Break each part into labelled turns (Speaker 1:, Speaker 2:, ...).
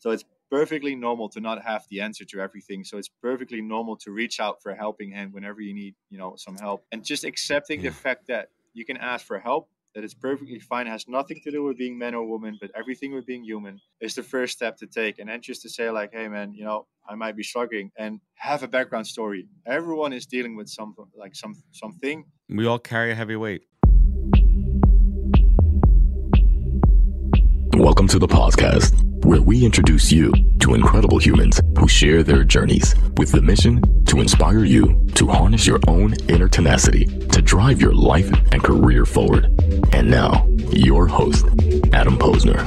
Speaker 1: So it's perfectly normal to not have the answer to everything. So it's perfectly normal to reach out for a helping hand whenever you need, some help. And just accepting the fact that you can ask for help, that it's perfectly fine, has nothing to do with being man or woman, but everything with being human, is the first step to take. And then just to say like, hey man, I might be struggling, and have a background story. Everyone is dealing with something.
Speaker 2: We all carry a heavy weight.
Speaker 3: Welcome to the podcast, where we introduce you to incredible humans who share their journeys with the mission to inspire you to harness your own inner tenacity to drive your life and career forward. And now, your host, Adam Posner.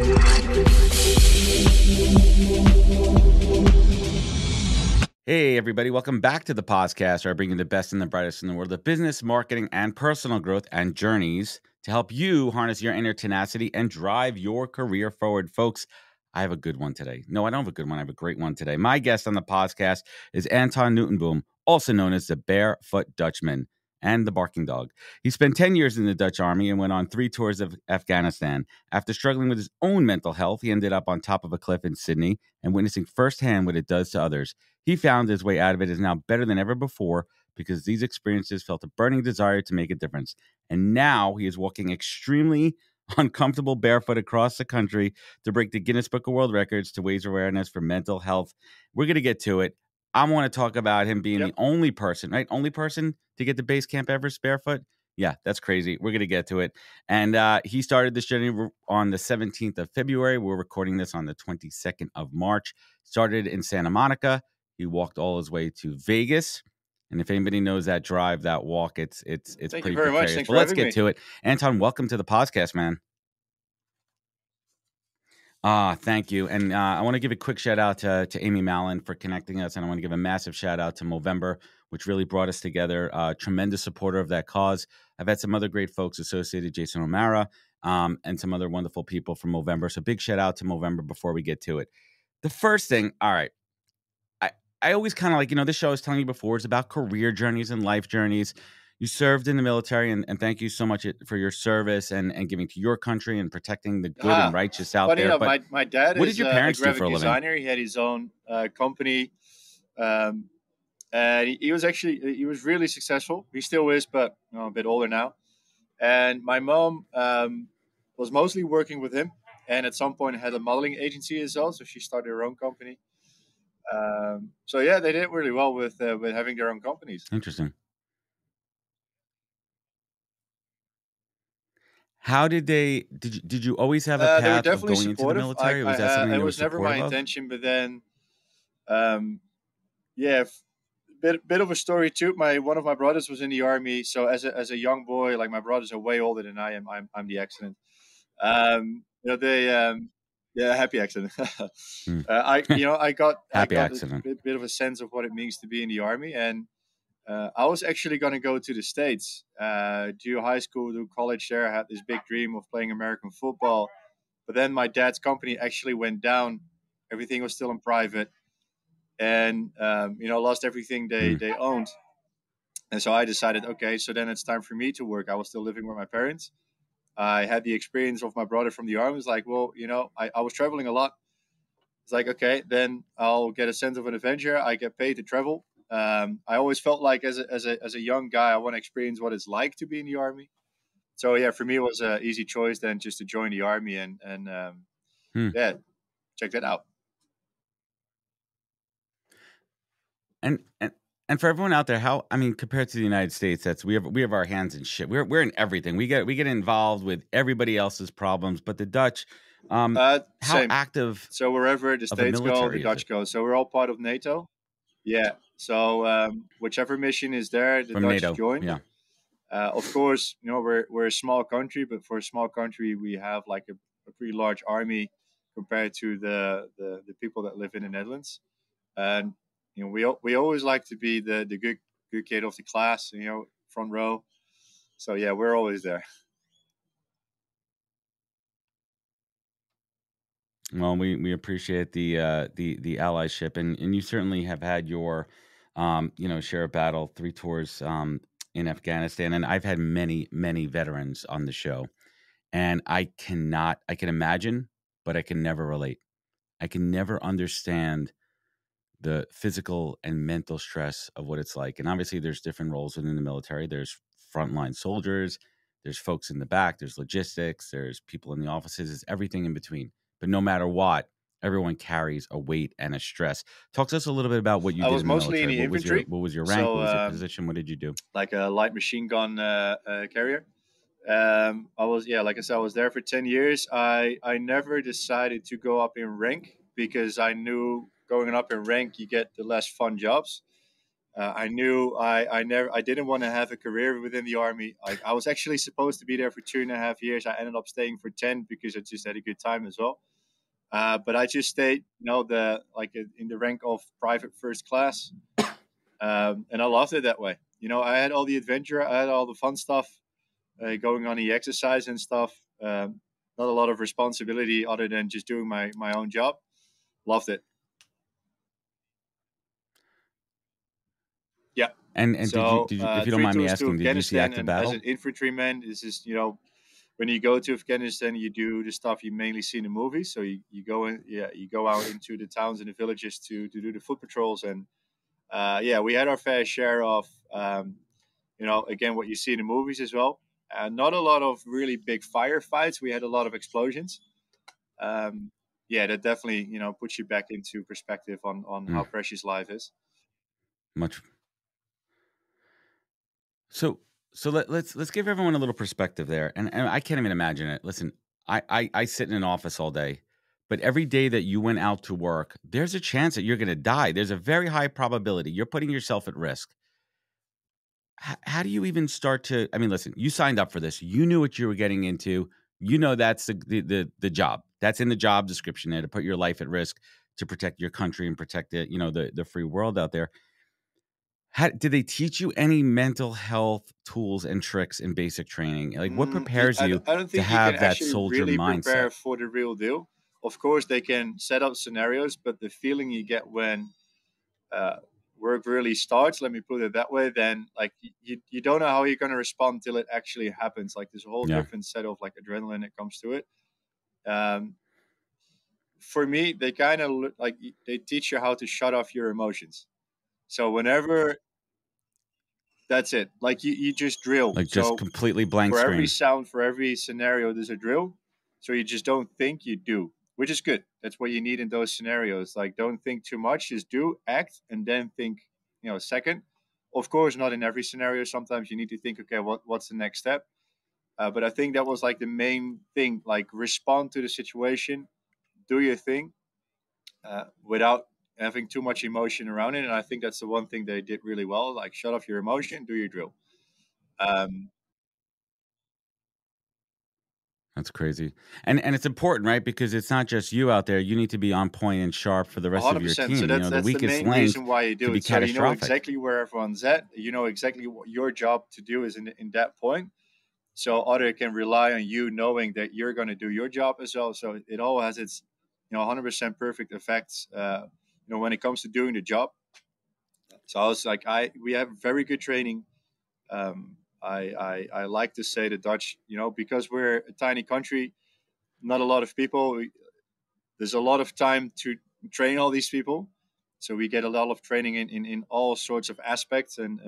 Speaker 2: Hey, everybody. Welcome back to the podcast, where I bring you the best and the brightest in the world of business, marketing, and personal growth and journeys to help you harness your inner tenacity and drive your career forward. Folks, I have a good one today. No, I don't have a good one. I have a great one today. My guest on the podcast is Anton Newtonboom, also known as the Barefoot Dutchman and the Barking Dog. He spent 10 years in the Dutch Army and went on 3 tours of Afghanistan. After struggling with his own mental health, he ended up on top of a cliff in Sydney and witnessing firsthand what it does to others. He found his way out of it is now better than ever before because these experiences felt a burning desire to make a difference. And now he is walking extremely uncomfortable barefoot across the country to break the Guinness Book of World Records to raise awareness for mental health. We're going to get to it. I want to talk about him being the only person, right? Only person to get to base camp Everest barefoot. Yeah, that's crazy. We're going to get to it. And he started this journey on the 17th of February. We're recording this on the 22nd of March. Started in Santa Monica. He walked all his way to Vegas. And if anybody knows that drive, that walk, it's
Speaker 1: Thank
Speaker 2: pretty
Speaker 1: you very much.
Speaker 2: precarious. But let's get to it. Anton, welcome to the podcast, man. Thank you. And I want to give a quick shout out to Amy Mallon for connecting us. And I want to give a massive shout out to Movember, which really brought us together. Tremendous supporter of that cause. I've had some other great folks associated, Jason O'Mara, and some other wonderful people from Movember. So big shout out to Movember before we get to it. The first thing, all right. I always kind of like, this show I was telling you before is about career journeys and life journeys. You served in the military, and thank you so much for your service and giving to your country and protecting the good and righteous out there.
Speaker 1: Enough,
Speaker 2: but
Speaker 1: my dad
Speaker 2: what
Speaker 1: is
Speaker 2: did your parents
Speaker 1: a graphic
Speaker 2: do for a living?
Speaker 1: designer. He had his own company, and he was really successful. He still is, but a bit older now. And my mom was mostly working with him, and at some point had a modeling agency as well. So she started her own company. So yeah, they did really well with having their own companies.
Speaker 2: Interesting. How did did you always have a path of going into the military? Was that something
Speaker 1: it
Speaker 2: that
Speaker 1: was never my intention, but then, bit of a story too. One of my brothers was in the army, so as a young boy, like my brothers are way older than I am. I'm the accident. Happy accident. I got
Speaker 2: accident.
Speaker 1: a bit of a sense of what it means to be in the army, and I was actually going to go to the States, do high school, do college there. I had this big dream of playing American football, but then my dad's company actually went down. Everything was still in private, and lost everything they owned. And so I decided, okay, so then it's time for me to work. I was still living with my parents. I had the experience of my brother from the army. It's like, well, I was traveling a lot. It's like, okay, then I'll get a sense of an adventure. I get paid to travel. I always felt like as a young guy, I want to experience what it's like to be in the army. So yeah, for me, it was an easy choice then just to join the army and check that out.
Speaker 2: And for everyone out there, compared to the United States, we have our hands in shit. We're in everything. We get involved with everybody else's problems. But the Dutch, how
Speaker 1: same.
Speaker 2: active?
Speaker 1: So wherever the States go, the Dutch go. So we're all part of NATO. Yeah. So whichever mission is there, the
Speaker 2: From
Speaker 1: Dutch
Speaker 2: NATO.
Speaker 1: join.
Speaker 2: Yeah.
Speaker 1: Of course, we're a small country, but for a small country, we have like a pretty large army compared to the people that live in the Netherlands. And we always like to be the good kid of the class, front row. So yeah, we're always there.
Speaker 2: Well, we appreciate the allyship, and you certainly have had your share of battle, 3 tours in Afghanistan, and I've had many veterans on the show, and I can imagine, but I can never relate. I can never understand the physical and mental stress of what it's like. And obviously there's different roles within the military. There's frontline soldiers, there's folks in the back, there's logistics, there's people in the offices, there's everything in between. But no matter what, everyone carries a weight and a stress. Talk to us a little bit about what you
Speaker 1: I
Speaker 2: did
Speaker 1: was
Speaker 2: in the
Speaker 1: mostly in
Speaker 2: military.
Speaker 1: the infantry,
Speaker 2: What was your rank?
Speaker 1: so
Speaker 2: What was your position? What did you do?
Speaker 1: like a light machine gun carrier. I was, yeah, like I said, I was there for 10 years. I never decided to go up in rank because I knew going up in rank you get the less fun jobs. I knew I didn't want to have a career within the army. I was actually supposed to be there for 2.5 years. I ended up staying for 10 because I just had a good time as well. But I just stayed, in the rank of private first class, and I loved it that way. I had all the adventure, I had all the fun stuff, going on the exercise and stuff. Not a lot of responsibility other than just doing my own job. Loved it. Yeah.
Speaker 2: And
Speaker 1: So
Speaker 2: did you, if you don't
Speaker 1: three
Speaker 2: mind me
Speaker 1: tours to
Speaker 2: asking, did you see
Speaker 1: Afghanistan,
Speaker 2: active
Speaker 1: and as an
Speaker 2: battle?
Speaker 1: infantryman, this is when you go to Afghanistan, you do the stuff you mainly see in the movies. So you go in, yeah, you go out into the towns and the villages to do the foot patrols, and we had our fair share of again what you see in the movies as well. Not a lot of really big firefights. We had a lot of explosions. That definitely puts you back into perspective on how
Speaker 2: Mm,
Speaker 1: precious life is.
Speaker 2: much. So let's give everyone a little perspective there. And I can't even imagine it. Listen, I sit in an office all day, but every day that you went out to work, there's a chance that you're going to die. There's a very high probability. You're putting yourself at risk. How do you even start to? I mean, listen, you signed up for this. You knew what you were getting into. You know that's the job. That's in the job description there to put your life at risk to protect your country and protect the free world out there. Did they teach you any mental health tools and tricks in basic training? Like, what prepares you
Speaker 1: I don't
Speaker 2: to
Speaker 1: think you can
Speaker 2: have that
Speaker 1: actually
Speaker 2: soldier
Speaker 1: really
Speaker 2: mindset?
Speaker 1: prepare for the real deal. Of course, they can set up scenarios, but the feeling you get when uh, work really starts, let me put it that way, then like you don't know how you're going to respond until it actually happens. Like there's a whole
Speaker 2: Yeah,
Speaker 1: different set of like adrenaline that comes to it. Um, for me, they kind of like they teach you how to shut off your emotions. So whenever that's it, like you just drill.
Speaker 2: like just
Speaker 1: So
Speaker 2: completely blank
Speaker 1: for every
Speaker 2: screen.
Speaker 1: sound, for every scenario, there's a drill. So you just don't think, you do, which is good. That's what you need in those scenarios. Like, don't think too much, just do, act, and then think, second. Of course, not in every scenario. Sometimes you need to think, okay, what's the next step? But I think that was like the main thing, like respond to the situation, do your thing without having too much emotion around it. And I think that's the one thing they did really well. Like, shut off your emotion, do your drill. Um,
Speaker 2: That's crazy. And it's important, right? Because it's not just you out there. You need to be on point and sharp for the rest of your
Speaker 1: 100%. So
Speaker 2: team.
Speaker 1: that's
Speaker 2: The
Speaker 1: the
Speaker 2: weakest
Speaker 1: main
Speaker 2: link
Speaker 1: reason why you
Speaker 2: could
Speaker 1: do
Speaker 2: be
Speaker 1: it. So you know
Speaker 2: catastrophic.
Speaker 1: exactly where everyone's at. You know exactly what your job to do is in that point. So other can rely on you knowing that you're going to do your job as well. So it all has its 100% perfect effects. When it comes to doing the job. So I was like, we have very good training. I like to say the Dutch, because we're a tiny country, not a lot of people. There's a lot of time to train all these people, so we get a lot of training in all sorts of aspects, and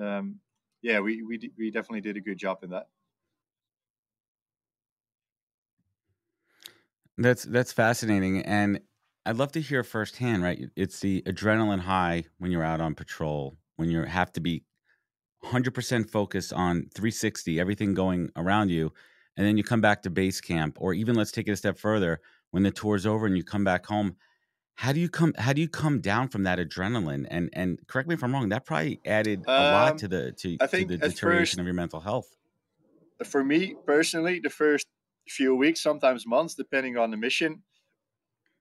Speaker 1: we definitely did a good job in that.
Speaker 2: That's fascinating, and I'd love to hear firsthand. Right, it's the adrenaline high when you're out on patrol, when you have to be 100% focused on 360, everything going around you, and then you come back to base camp, or even let's take it a step further. When the tour's over and you come back home, how do you come down from that adrenaline? And correct me if I'm wrong, that probably added a lot
Speaker 1: Um,
Speaker 2: to the to
Speaker 1: I
Speaker 2: to
Speaker 1: think
Speaker 2: the
Speaker 1: at
Speaker 2: deterioration
Speaker 1: first,
Speaker 2: of your mental health.
Speaker 1: for me personally, the first few weeks, sometimes months, depending on the mission,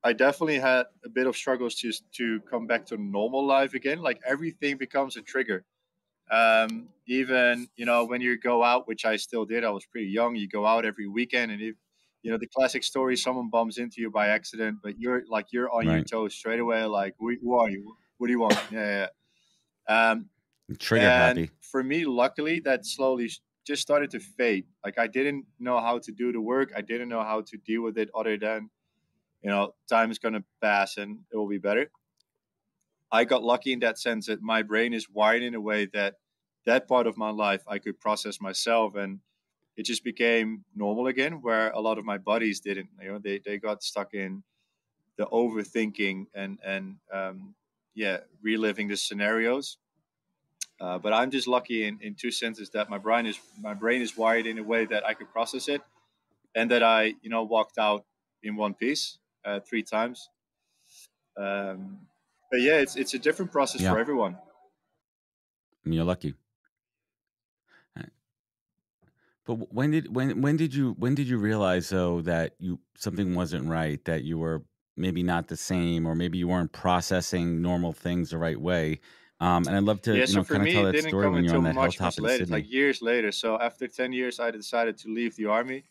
Speaker 1: I definitely had a bit of struggles just to come back to normal life again. Like everything becomes a trigger. Even when you go out, which I still did, I was pretty young, you go out every weekend, and if the classic story, someone bumps into you by accident, but you're on your
Speaker 2: Right.
Speaker 1: toes straight away, like who are you, what do you want? Yeah.
Speaker 2: Trigger
Speaker 1: And
Speaker 2: happy.
Speaker 1: for me, luckily, that slowly just started to fade. Like I didn't know how to do the work, I didn't know how to deal with it other than time is going to pass and it will be better. I got lucky in that sense that my brain is wired in a way that that part of my life I could process myself, and it just became normal again, where a lot of my buddies didn't. They got stuck in the overthinking and yeah, reliving the scenarios. But I'm just lucky in two senses, that my brain is wired in a way that I could process it, and that I walked out in one piece 3 times. Um, but yeah, it's a different process
Speaker 2: Yeah,
Speaker 1: for everyone.
Speaker 2: I mean, you're lucky. But when did you realize though that something wasn't right, that you were maybe not the same, or maybe you weren't processing normal things the right way? And I'd love to
Speaker 1: Yeah, so for
Speaker 2: kind of
Speaker 1: me,
Speaker 2: tell
Speaker 1: it
Speaker 2: that
Speaker 1: didn't
Speaker 2: story
Speaker 1: come
Speaker 2: when you're
Speaker 1: until
Speaker 2: on that
Speaker 1: much,
Speaker 2: hilltop
Speaker 1: much
Speaker 2: in
Speaker 1: later. It's like
Speaker 2: Sydney.
Speaker 1: years later. So after 10 years, I decided to leave the army.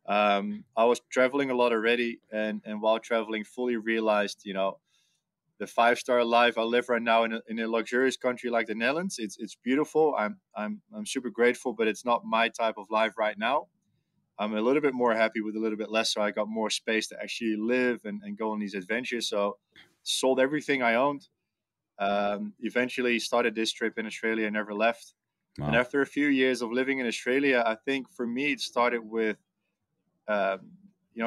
Speaker 1: I was traveling a lot already, and while traveling, fully realized, the 5-star life I live right now in a luxurious country like the Netherlands. It's beautiful. I'm super grateful, but it's not my type of life right now. I'm a little bit more happy with a little bit less, so I got more space to actually live and go on these adventures. So sold everything I owned. Eventually started this trip in Australia, never left. And
Speaker 2: Wow.
Speaker 1: after a few years of living in Australia, I think for me it started with um,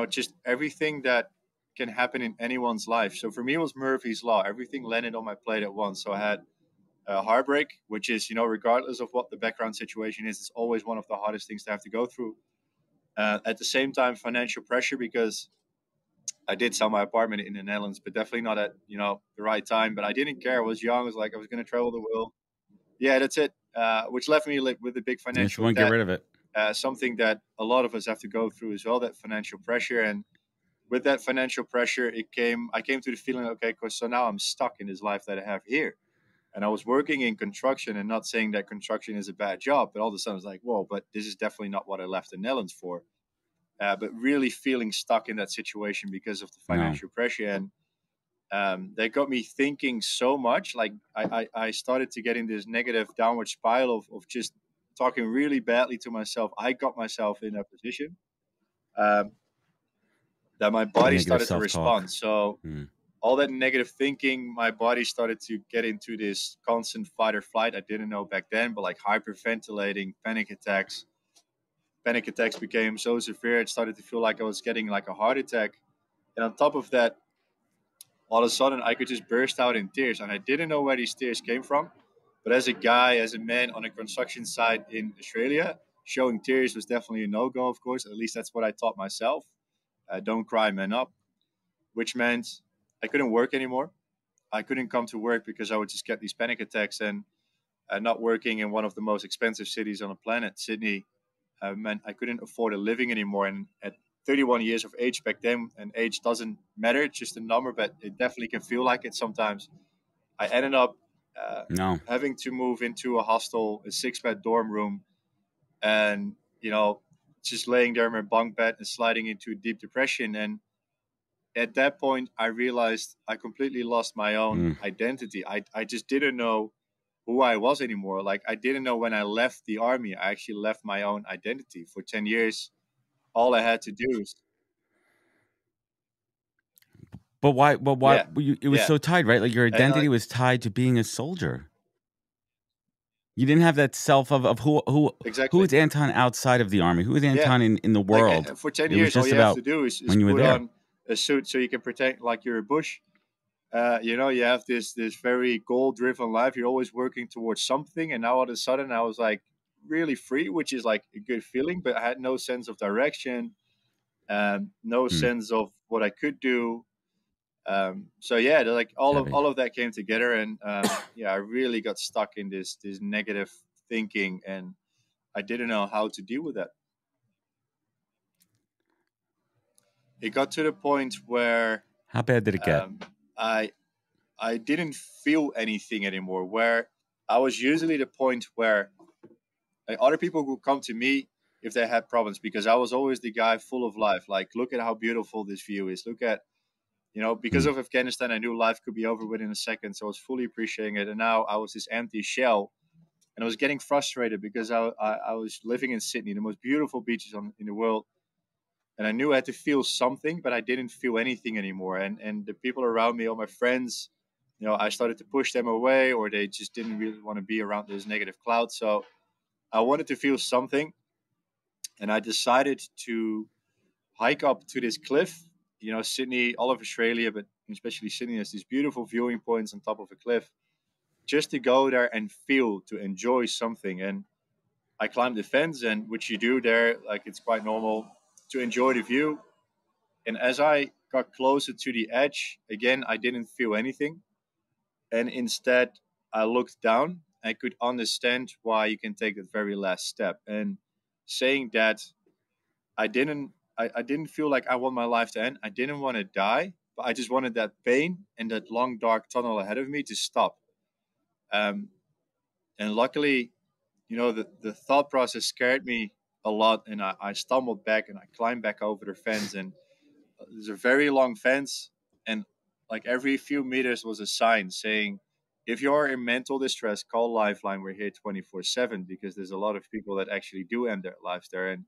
Speaker 1: just everything that can happen in anyone's life. So for me, it was Murphy's Law. Everything landed on my plate at once. So I had a heartbreak, which is, regardless of what the background situation is, it's always one of the hardest things to have to go through. At the same time, financial pressure, because I did sell my apartment in the Netherlands, but definitely not at, the right time. But I didn't care. I was young. I was like, I was going to travel the world. Yeah, that's it. Which left me with a big
Speaker 2: Yes, you
Speaker 1: financial
Speaker 2: won't get
Speaker 1: debt.
Speaker 2: rid of it.
Speaker 1: Something that a lot of us have to go through as well, that financial pressure. And with that financial pressure, I came to the feeling, okay, because so now I'm stuck in this life that I have here. And I was working in construction, and not saying that construction is a bad job, but all of a sudden I was like, whoa, but this is definitely not what I left the Netherlands for. But really feeling stuck in that situation because of the
Speaker 2: No.
Speaker 1: financial pressure. And that got me thinking so much. Like I started to get in this negative downward spiral of just talking really badly to myself. I got myself in that position. Um, that my body
Speaker 2: Negative
Speaker 1: started to
Speaker 2: self-talk.
Speaker 1: respond. So
Speaker 2: Mm.
Speaker 1: all that negative thinking, my body started to get into this constant fight or flight. I didn't know back then, but like hyperventilating, panic attacks. Panic attacks became so severe, it started to feel like I was getting like a heart attack. And on top of that, all of a sudden I could just burst out in tears. And I didn't know where these tears came from. But as a guy, as a man on a construction site in Australia, showing tears was definitely a no go, of course. At least that's what I taught myself. Don't cry, man up. Which meant I couldn't work anymore. I couldn't come to work because I would just get these panic attacks. And not working in one of the most expensive cities on the planet, Sydney, meant I couldn't afford a living anymore. And at 31 years of age back then, and age doesn't matter, it's just a number, but it definitely can feel like it sometimes. I ended up uh,
Speaker 2: No.
Speaker 1: having to move into a hostel, a 6-bed dorm room, and just laying there in my bunk bed and sliding into deep depression. And at that point, I realized I completely lost my own
Speaker 2: Mm.
Speaker 1: identity. I just didn't know who I was anymore. Like, I didn't know when I left the army, I actually left my own identity. For 10 years, all I had to do is,
Speaker 2: But why? But why?
Speaker 1: yeah,
Speaker 2: It was
Speaker 1: yeah.
Speaker 2: so tied, right? Like your
Speaker 1: And
Speaker 2: identity
Speaker 1: like,
Speaker 2: was tied to being a soldier. You didn't have that self of who
Speaker 1: exactly.
Speaker 2: is Anton outside of the army? Who is
Speaker 1: Yeah.
Speaker 2: Anton in the
Speaker 1: Like,
Speaker 2: world?
Speaker 1: for 10
Speaker 2: It was
Speaker 1: years, all
Speaker 2: just
Speaker 1: you have
Speaker 2: about
Speaker 1: to do is
Speaker 2: when you were
Speaker 1: put
Speaker 2: there.
Speaker 1: on a suit so you can pretend like you're a bush. You have this very goal driven life. You're always working towards something. And now all of a sudden, I was like really free, which is like a good feeling, but I had no sense of direction, no
Speaker 2: Mm.
Speaker 1: sense of what I could do. So yeah, like
Speaker 2: It's
Speaker 1: all of
Speaker 2: heavy.
Speaker 1: all of that came together, and yeah, I really got stuck in this negative thinking, and I didn't know how to deal with that. It got to the point where
Speaker 2: How bad did it get?
Speaker 1: um, I I didn't feel anything anymore. Where I was usually the point where like, other people would come to me if they had problems, because I was always the guy full of life. Like, look at how beautiful this view is. Look at, because
Speaker 2: Mm.
Speaker 1: of Afghanistan, I knew life could be over within a second. So I was fully appreciating it. And now I was this empty shell. And I was getting frustrated because I was living in Sydney, the most beautiful beaches in the world. and I knew I had to feel something, but I didn't feel anything anymore. And the people around me, all my friends, I started to push them away, or they just didn't really want to be around this negative cloud. So I wanted to feel something, and I decided to hike up to this cliff. Sydney, all of Australia, but especially Sydney, has these beautiful viewing points on top of a cliff. Just to go there and feel, to enjoy something. And I climbed the fence, and which you do there, like it's quite normal to enjoy the view. And as I got closer to the edge, again, I didn't feel anything. And instead, I looked down. I could understand why you can take that very last step. And saying that, I didn't feel like I want my life to end. I didn't want to die, but I just wanted that pain and that long, dark tunnel ahead of me to stop. Um, and luckily, the thought process scared me a lot, and I stumbled back and I climbed back over the fence. And there's a very long fence, and like every few meters was a sign saying, if you're in mental distress, call Lifeline. We're here 24/7, because there's a lot of people that actually do end their lives there. And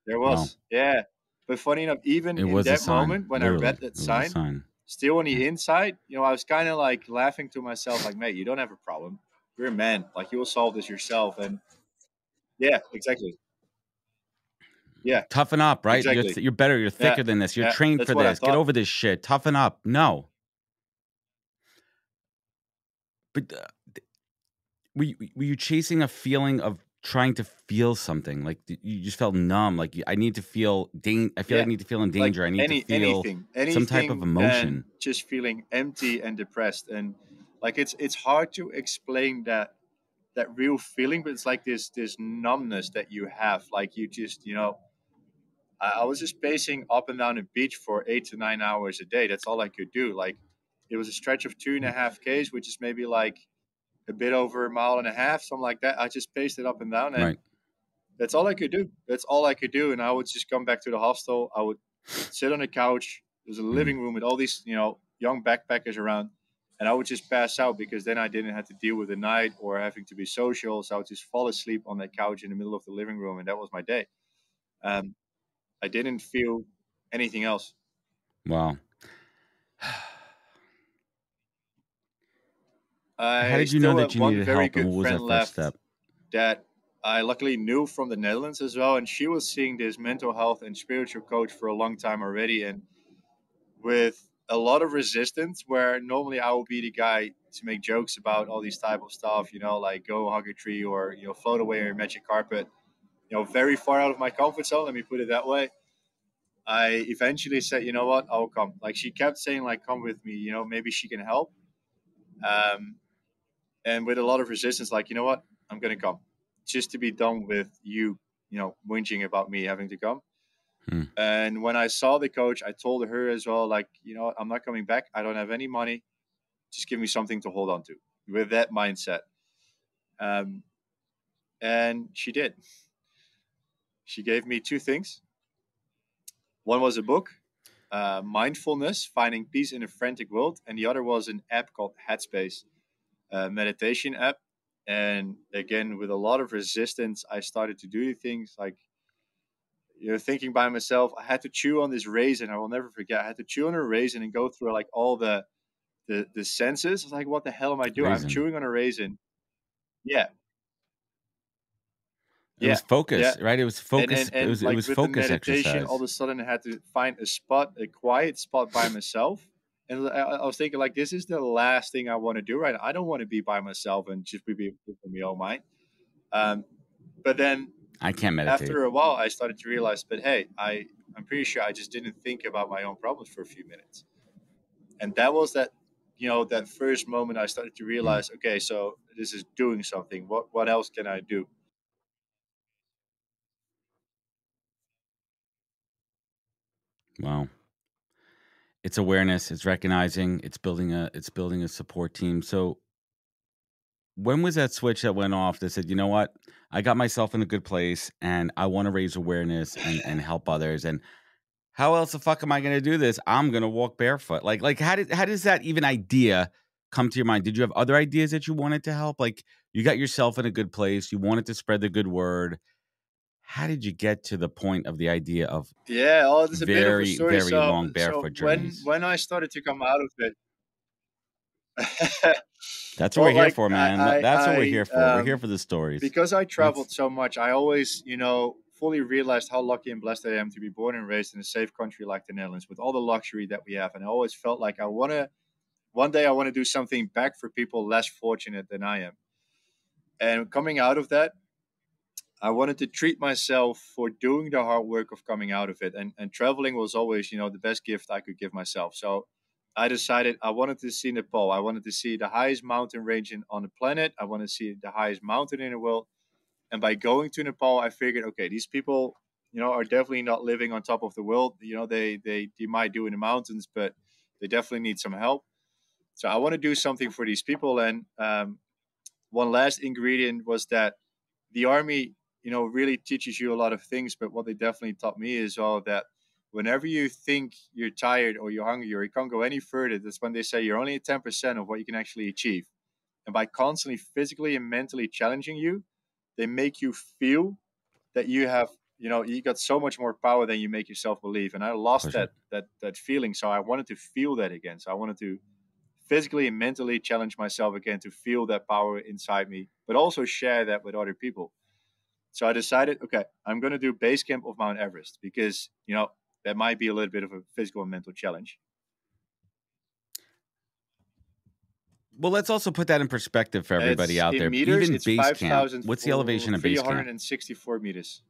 Speaker 1: there
Speaker 2: Wow.
Speaker 1: was, yeah. But funny enough, even
Speaker 2: It
Speaker 1: in
Speaker 2: was a
Speaker 1: that
Speaker 2: sign.
Speaker 1: moment when I
Speaker 2: Literally,
Speaker 1: read that
Speaker 2: it was a
Speaker 1: sign,
Speaker 2: sign.
Speaker 1: still on the inside, I was kind of like laughing to myself, like, mate, you don't have a problem. You're a man. Like, you'll solve this yourself. And yeah, exactly. Yeah,
Speaker 2: Toughen up, right?
Speaker 1: exactly.
Speaker 2: You're better. You're
Speaker 1: Yeah,
Speaker 2: thicker than this. You're
Speaker 1: yeah.
Speaker 2: trained
Speaker 1: That's
Speaker 2: for
Speaker 1: what I
Speaker 2: this. Get
Speaker 1: thought.
Speaker 2: over this shit. Toughen up. No. But were you chasing a feeling of trying to feel something? Like you just felt numb. Like I need to feel I feel like
Speaker 1: Yeah,
Speaker 2: I need to feel in
Speaker 1: like
Speaker 2: danger. I need to feel some type of
Speaker 1: anything than
Speaker 2: emotion.
Speaker 1: just feeling empty and depressed. And like it's hard to explain that real feeling, but it's like this numbness that you have. Like you just I was just pacing up and down the beach for 8 to 9 hours a day. That's all I could do. Like it was a stretch of 2.5 Ks, which is maybe like a bit over a mile and a half, something like that. I just paced it up and down, and
Speaker 2: Right.
Speaker 1: that's all I could do. That's all I could do. And I would just come back to the hostel. I would sit on the couch. There's a
Speaker 2: Mhm.
Speaker 1: living room with all these, young backpackers around. And I would just pass out, because then I didn't have to deal with the night or having to be social. So I would just fall asleep on that couch in the middle of the living room. And that was my day. Um, I didn't feel anything else.
Speaker 2: Wow. How
Speaker 1: I
Speaker 2: did you know
Speaker 1: still
Speaker 2: that
Speaker 1: have
Speaker 2: you
Speaker 1: one
Speaker 2: needed
Speaker 1: very
Speaker 2: help, and
Speaker 1: good
Speaker 2: what was
Speaker 1: friend
Speaker 2: that first
Speaker 1: left
Speaker 2: step?
Speaker 1: that I luckily knew from the Netherlands as well. And she was seeing this mental health and spiritual coach for a long time already. And with a lot of resistance, where normally I will be the guy to make jokes about all these type of stuff, like go hug a tree, or float away on your magic carpet, very far out of my comfort zone, let me put it that way. I eventually said, you know what, I'll come. Like she kept saying, like, come with me, maybe she can help. um, and with a lot of resistance, like, you know what, I'm gonna come, just to be done with you, whinging about me having to come.
Speaker 2: Hmm.
Speaker 1: And when I saw the coach, I told her as well, like, I'm not coming back. I don't have any money. Just give me something to hold on to, with that mindset. Um, and she did. She gave me two things. One was a book, Mindfulness, Finding Peace in a Frantic World. And the other was an app called Headspace, a meditation app. And again, with a lot of resistance, I started to do things like, thinking by myself. I had to chew on this raisin. I will never forget. I had to chew on a raisin and go through like all the senses. I was like, what the hell am I doing? I'm
Speaker 2: Raisin.
Speaker 1: chewing on a raisin. Yeah,
Speaker 2: It
Speaker 1: yeah,
Speaker 2: was focus,
Speaker 1: yeah.
Speaker 2: right? It was
Speaker 1: And
Speaker 2: focus.
Speaker 1: and and
Speaker 2: It
Speaker 1: like
Speaker 2: was
Speaker 1: with the
Speaker 2: focus
Speaker 1: meditation, all
Speaker 2: exercise.
Speaker 1: of a sudden I had to find a quiet spot by myself. And I was thinking, like, this is the last thing I want to do, right? I don't want to be by myself and just be with my own mind. Um, but then
Speaker 2: I can't meditate.
Speaker 1: after a while, I started to realize, but hey, I'm pretty sure I just didn't think about my own problems for a few minutes. And that was that first moment I started to
Speaker 2: Hmm.
Speaker 1: realize, okay, so this is doing something. What else can I do?
Speaker 2: Wow. It's awareness. It's recognizing. It's building a support team. So when was that switch that went off that said, you know what, I got myself in a good place, and I want to raise awareness and help others, and how else the fuck am I going to do this? I'm going to walk barefoot. Like how does that even idea come to your mind? Did you have other ideas that you wanted to help? Like you got yourself in a good place, you wanted to spread the good word. how did you get to the point of the idea of
Speaker 1: Yeah, oh, it's a bit of a
Speaker 2: very,
Speaker 1: story.
Speaker 2: very
Speaker 1: So,
Speaker 2: long barefoot
Speaker 1: when
Speaker 2: journeys?
Speaker 1: I started to come out of it,
Speaker 2: That's what we're
Speaker 1: well,
Speaker 2: here
Speaker 1: like
Speaker 2: for, man. That's what we're here for. We're here for the stories.
Speaker 1: because I traveled
Speaker 2: That's
Speaker 1: so much, I always, fully realized how lucky and blessed I am to be born and raised in a safe country like the Netherlands with all the luxury that we have. And I always felt like one day I want to do something back for people less fortunate than I am. And coming out of that, I wanted to treat myself for doing the hard work of coming out of it. And traveling was always, the best gift I could give myself. So I decided I wanted to see Nepal. I wanted to see the highest mountain range on the planet. I want to see the highest mountain in the world. And by going to Nepal, I figured, okay, these people, are definitely not living on top of the world. They might do in the mountains, but they definitely need some help. So I want to do something for these people. And one last ingredient was that the army, really teaches you a lot of things. But what they definitely taught me is all that whenever you think you're tired or you're hungry or you can't go any further, that's when they say you're only at 10% of what you can actually achieve. And by constantly physically and mentally challenging you, they make you feel that you have, you got so much more power than you make yourself believe. And I lost
Speaker 2: pushing.
Speaker 1: that feeling. So I wanted to feel that again. So I wanted to physically and mentally challenge myself again to feel that power inside me, but also share that with other people. So I decided, okay, I'm going to do base camp of Mount Everest because, that might be a little bit of a physical and mental challenge.
Speaker 2: Well, let's also put that in perspective for everybody
Speaker 1: It's
Speaker 2: out
Speaker 1: in
Speaker 2: there.
Speaker 1: meters,
Speaker 2: Even
Speaker 1: it's
Speaker 2: base camp, what's the elevation of base camp?
Speaker 1: 5,364 meters.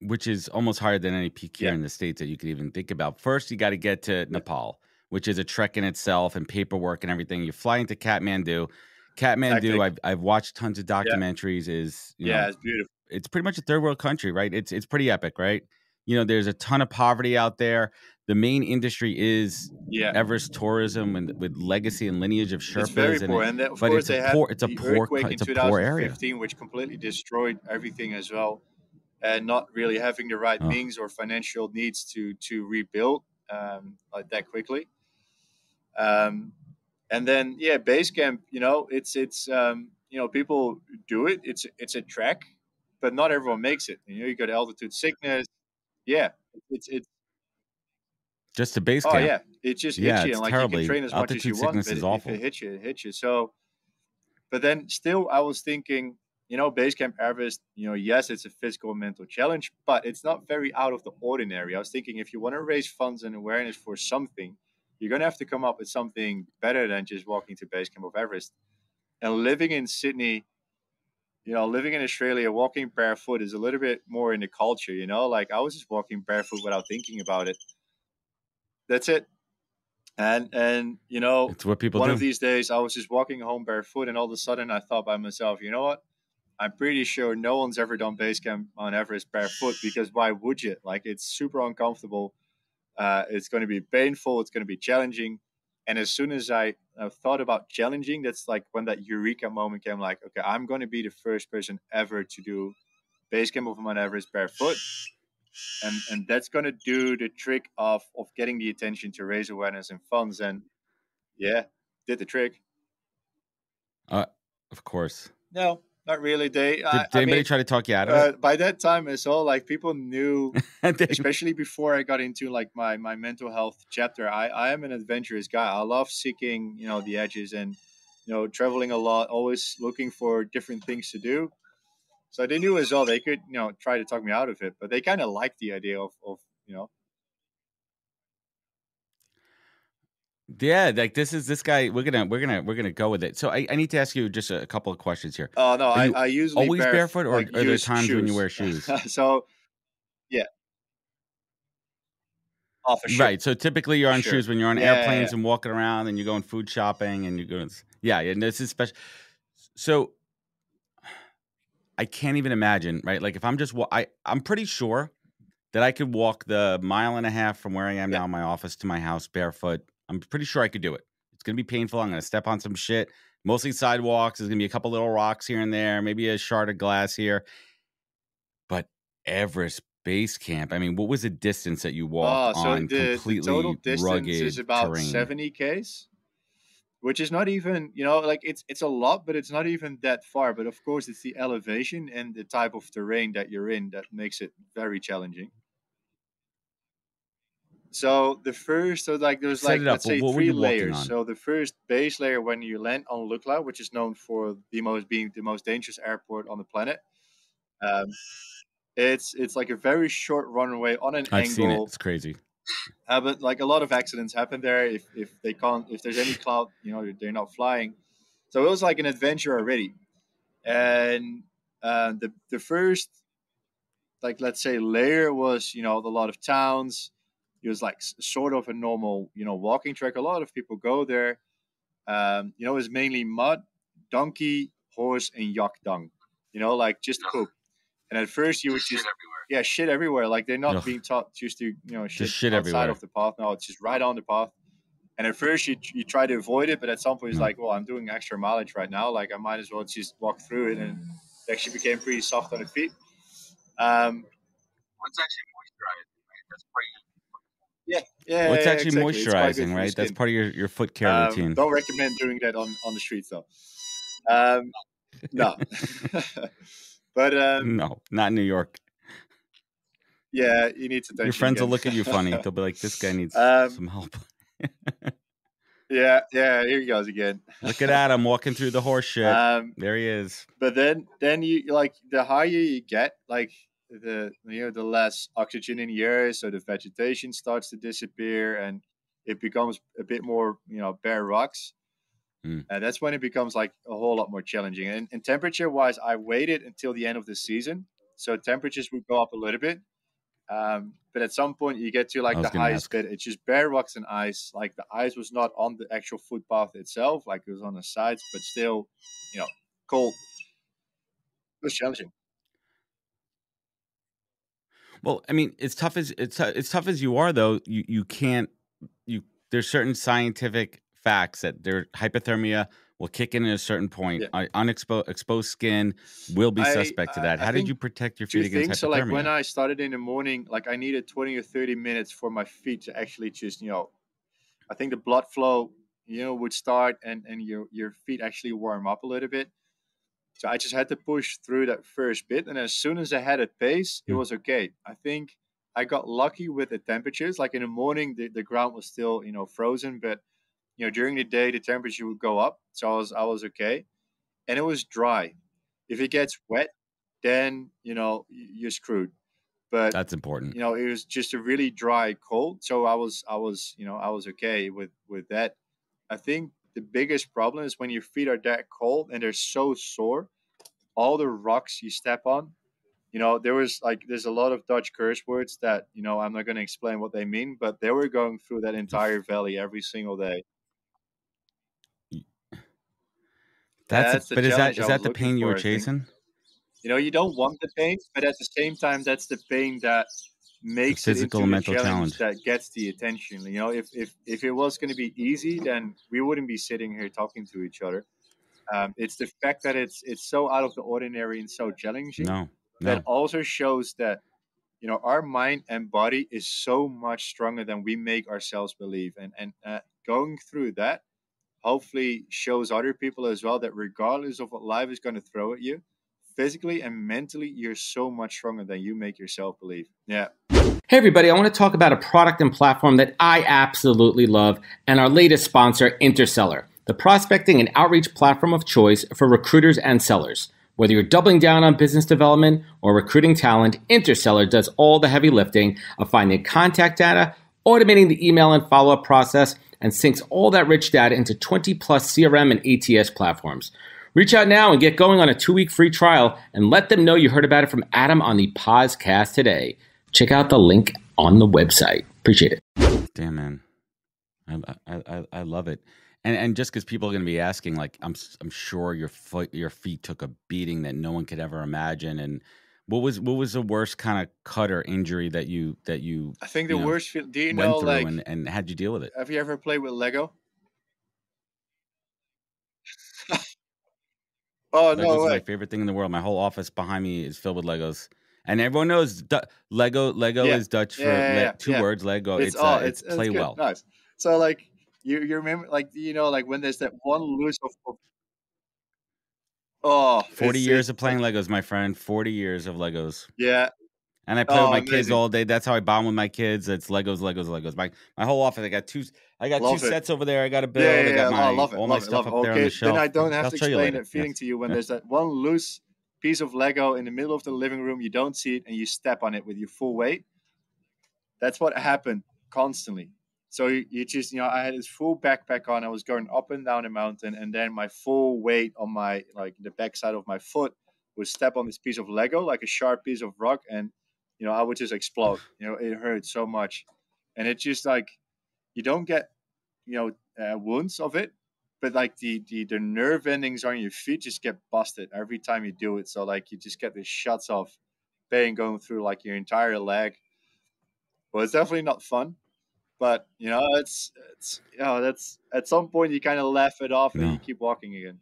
Speaker 2: Which is almost higher than any peak here
Speaker 1: Yeah,
Speaker 2: in the States that you could even think about. First, you got to get to
Speaker 1: yeah,
Speaker 2: Nepal, which is a trek in itself and paperwork and everything. You fly into Kathmandu. Kathmandu,
Speaker 1: hectic.
Speaker 2: I've watched tons of
Speaker 1: Yeah,
Speaker 2: documentaries. Is
Speaker 1: yeah, it's beautiful.
Speaker 2: it's pretty much a third world country, right? It's pretty epic, right? There's a ton of poverty out there. The main industry is
Speaker 1: Yeah,
Speaker 2: Everest tourism and with legacy and lineage of
Speaker 1: it's very
Speaker 2: Sherpas,
Speaker 1: poor. And of
Speaker 2: but
Speaker 1: course, they had the earthquake in
Speaker 2: it's a poor area.
Speaker 1: 2015, which completely destroyed everything as well. And not really having the right
Speaker 2: Oh,
Speaker 1: means or financial needs to rebuild like that quickly. Um, and then yeah, base camp. People do it. It's a trek, but not everyone makes it. You got altitude sickness. Yeah, it's
Speaker 2: just a base
Speaker 1: oh
Speaker 2: camp.
Speaker 1: yeah, it just hits
Speaker 2: Yeah,
Speaker 1: you,
Speaker 2: it's
Speaker 1: and like you can
Speaker 2: terribly
Speaker 1: train as much as you
Speaker 2: altitude
Speaker 1: want,
Speaker 2: sickness
Speaker 1: but
Speaker 2: is
Speaker 1: if it
Speaker 2: awful.
Speaker 1: hits you, it hits you. So, but then still, I was thinking, base camp Everest, yes, it's a physical and mental challenge, but it's not very out of the ordinary. I was thinking if you want to raise funds and awareness for something, you're going to have to come up with something better than just walking to base camp of Everest. And living in Sydney, living in Australia, walking barefoot is a little bit more in the culture, like I was just walking barefoot without thinking about it. That's it. And
Speaker 2: It's what people
Speaker 1: one of
Speaker 2: do.
Speaker 1: these days I was just walking home barefoot and all of a sudden I thought by myself, you know what? I'm pretty sure no one's ever done base camp on Everest barefoot because why would you? Like it's super uncomfortable. It's going to be painful. It's going to be challenging. And as soon as I thought about challenging, that's like when that eureka moment came. Like, okay, I'm going to be the first person ever to do base camp of Mount Everest barefoot, and that's going to do the trick of getting the attention to raise awareness and funds. And yeah, did the trick.
Speaker 2: Uh, of course.
Speaker 1: No, not really.
Speaker 2: Did
Speaker 1: I
Speaker 2: anybody
Speaker 1: mean,
Speaker 2: try to talk you out of it?
Speaker 1: by that time as well, like people knew,
Speaker 2: They-
Speaker 1: especially before I got into like my mental health chapter. I am an adventurous guy. I love seeking, the edges and, traveling a lot, always looking for different things to do. So they knew as well they could, try to talk me out of it, but they kind of liked the idea of,
Speaker 2: yeah, like this guy. We're gonna go with it. So I need to ask you just a couple of questions here.
Speaker 1: oh no,
Speaker 2: Are you
Speaker 1: I usually
Speaker 2: always barefoot, or
Speaker 1: like
Speaker 2: are there
Speaker 1: use
Speaker 2: times when you
Speaker 1: shoes.
Speaker 2: wear shoes?
Speaker 1: So yeah, oh for sure,
Speaker 2: Right. So typically you're
Speaker 1: for
Speaker 2: on
Speaker 1: sure.
Speaker 2: shoes when you're on
Speaker 1: Yeah, yeah, yeah.
Speaker 2: airplanes and walking around and you're going food shopping and you're going, yeah, and this is special. So I can't even imagine, right? Like if I'm just, I'm pretty sure that I could walk the mile and a half from where I am
Speaker 1: Yeah.
Speaker 2: now in my office to my house barefoot. I'm pretty sure I could do it. It's going to be painful. I'm going to step on some shit, mostly sidewalks. There's going to be a couple little rocks here and there, maybe a shard of glass here. But Everest Base Camp, I mean, what was the distance that you walked
Speaker 1: Oh, so
Speaker 2: on
Speaker 1: the total
Speaker 2: completely
Speaker 1: distance is
Speaker 2: rugged
Speaker 1: about
Speaker 2: terrain?
Speaker 1: 70 k's. which is not even, like it's a lot, but it's not even that far. But of course, it's the elevation and the type of terrain that you're in that makes it very challenging. So there's
Speaker 2: Set
Speaker 1: like,
Speaker 2: it up.
Speaker 1: let's say,
Speaker 2: What were
Speaker 1: three
Speaker 2: you walking
Speaker 1: layers.
Speaker 2: on?
Speaker 1: So the first base layer, when you land on Lukla, which is known for being the most dangerous airport on the planet. Um, it's like a very short runway on an
Speaker 2: I've seen it.
Speaker 1: angle.
Speaker 2: It's crazy.
Speaker 1: But like a lot of accidents happen there if there's any cloud, they're not flying. So it was like an adventure already. And the first, like, let's say, layer was, a lot of towns. It was like sort of a normal, walking track. A lot of people go there. It's mainly mud, donkey, horse, and yak dung. Like just poop. And at first you would just, yeah, shit everywhere. Like they're not
Speaker 2: Ugh.
Speaker 1: being taught just to,
Speaker 2: Just
Speaker 1: shit
Speaker 2: shit
Speaker 1: outside
Speaker 2: everywhere.
Speaker 1: of the path. No, it's just right on the path. And at first you try to avoid it, but at some point it's
Speaker 2: No.
Speaker 1: like, well, I'm doing extra mileage right now. Like I might as well just walk through it. And it actually became pretty soft on the feet. It's actually moisturizing, right? That's pretty. Yeah,
Speaker 2: Well, it's
Speaker 1: yeah,
Speaker 2: actually
Speaker 1: exactly. It's quite good
Speaker 2: moisturizing,
Speaker 1: for the
Speaker 2: right? That's
Speaker 1: skin.
Speaker 2: part of your foot care routine.
Speaker 1: Don't recommend doing that on the streets though. No. But
Speaker 2: No, not in New York.
Speaker 1: yeah, he needs attention.
Speaker 2: Your friends
Speaker 1: again.
Speaker 2: will look at you funny. They'll be like, "This guy needs some help."
Speaker 1: Yeah, here he goes again.
Speaker 2: Look at Adam walking through the horse shit. There he is.
Speaker 1: But then you, like, the higher you get, like the less oxygen in the air, so the vegetation starts to disappear, and it becomes a bit more, bare rocks. And that's when it becomes like a whole lot more challenging. And temperature wise, I waited until the end of the season, so temperatures would go up a little bit. But at some point you get to like the highest bit. It's just bare rocks and ice. Like the ice was not on the actual footpath itself, like it was on the sides, but still, cold. It was challenging.
Speaker 2: Well, I mean, it's tough as you are, though. You can't. There's certain scientific facts that hypothermia will kick in at a certain point.
Speaker 1: Yeah.
Speaker 2: Exposed skin will be suspect to that. How did you protect your feet against hypothermia?
Speaker 1: So like when I started in the morning, like I needed 20 or 30 minutes for my feet to actually just, I think the blood flow, would start and your feet actually warm up a little bit. So I just had to push through that first bit. And as soon as I had a pace, it was okay. I think I got lucky with the temperatures. Like in the morning, the ground was still, frozen, but during the day, the temperature would go up. So I was okay. And it was dry. If it gets wet, then, you're screwed. But
Speaker 2: that's important.
Speaker 1: It was just a really dry cold. So I was okay with that. I think the biggest problem is when your feet are that cold and they're so sore, all the rocks you step on, there's a lot of Dutch curse words that, I'm not going to explain what they mean, but they were going through that entire valley every single day.
Speaker 2: Is that the pain you were chasing?
Speaker 1: You don't want the pain, but at the same time, that's the pain that makes
Speaker 2: the physical
Speaker 1: it into
Speaker 2: and mental challenge
Speaker 1: that gets the attention. If it was going to be easy, then we wouldn't be sitting here talking to each other. It's the fact that it's so out of the ordinary and so challenging that also shows that our mind and body is so much stronger than we make ourselves believe, and going through that hopefully shows other people as well that regardless of what life is going to throw at you, physically and mentally, you're so much stronger than you make yourself believe. Yeah.
Speaker 4: Hey everybody, I want to talk about a product and platform that I absolutely love, and our latest sponsor, Interseller, the prospecting and outreach platform of choice for recruiters and sellers. Whether you're doubling down on business development or recruiting talent, Interseller does all the heavy lifting of finding contact data, automating the email and follow-up process, and syncs all that rich data into 20 plus CRM and ATS platforms. Reach out now and get going on a 2-week free trial and let them know you heard about it from Adam on the podcast today. Check out the link on the website. Appreciate it.
Speaker 2: Damn, man. I love it. And just because people are going to be asking, like, I'm sure your feet took a beating that no one could ever imagine. And what was the worst kind of cut or injury that you
Speaker 1: I think the worst feel. Do you
Speaker 2: went
Speaker 1: know,
Speaker 2: through,
Speaker 1: like,
Speaker 2: and how'd you deal with it?
Speaker 1: have you ever played with Lego? Oh,
Speaker 2: Legos
Speaker 1: no
Speaker 2: is
Speaker 1: way.
Speaker 2: my favorite thing in the world. My whole office behind me is filled with Legos. And everyone knows Lego
Speaker 1: Yeah.
Speaker 2: is Dutch for two words, Lego. It's play
Speaker 1: good.
Speaker 2: well.
Speaker 1: Nice. So like You remember, like, like when there's that one loose of oh,
Speaker 2: 40 years
Speaker 1: it's
Speaker 2: of
Speaker 1: like,
Speaker 2: playing Legos, my friend. 40 years of Legos.
Speaker 1: yeah.
Speaker 2: And I play with
Speaker 1: Oh,
Speaker 2: my kids
Speaker 1: amazing.
Speaker 2: all day. That's how I bond with my kids. It's Legos, Legos, Legos. My whole office. I got two
Speaker 1: Love it.
Speaker 2: sets over there. I got to
Speaker 1: Yeah,
Speaker 2: build. I
Speaker 1: yeah,
Speaker 2: got
Speaker 1: yeah. Oh,
Speaker 2: my
Speaker 1: love it,
Speaker 2: all my
Speaker 1: love it, love
Speaker 2: stuff
Speaker 1: it.
Speaker 2: up there on the
Speaker 1: Okay, then I
Speaker 2: shelf.
Speaker 1: don't have
Speaker 2: I'll
Speaker 1: to
Speaker 2: show you
Speaker 1: explain
Speaker 2: later.
Speaker 1: that feeling
Speaker 2: Yes.
Speaker 1: to you when there's that one loose piece of Lego in the middle of the living room, you don't see it, and you step on it with your full weight. That's what happened constantly. So you just, I had this full backpack on. I was going up and down the mountain, and then my full weight on my, like, the backside of my foot would step on this piece of Lego, like a sharp piece of rock, and I would just explode. It hurt so much, and it just, like, you don't get wounds of it, but like the nerve endings on your feet just get busted every time you do it. So, like, you just get the shots of pain going through, like, your entire leg. Well, it's definitely not fun, but it's that's at some point you kind of laugh it off and you
Speaker 2: No.
Speaker 1: keep walking again.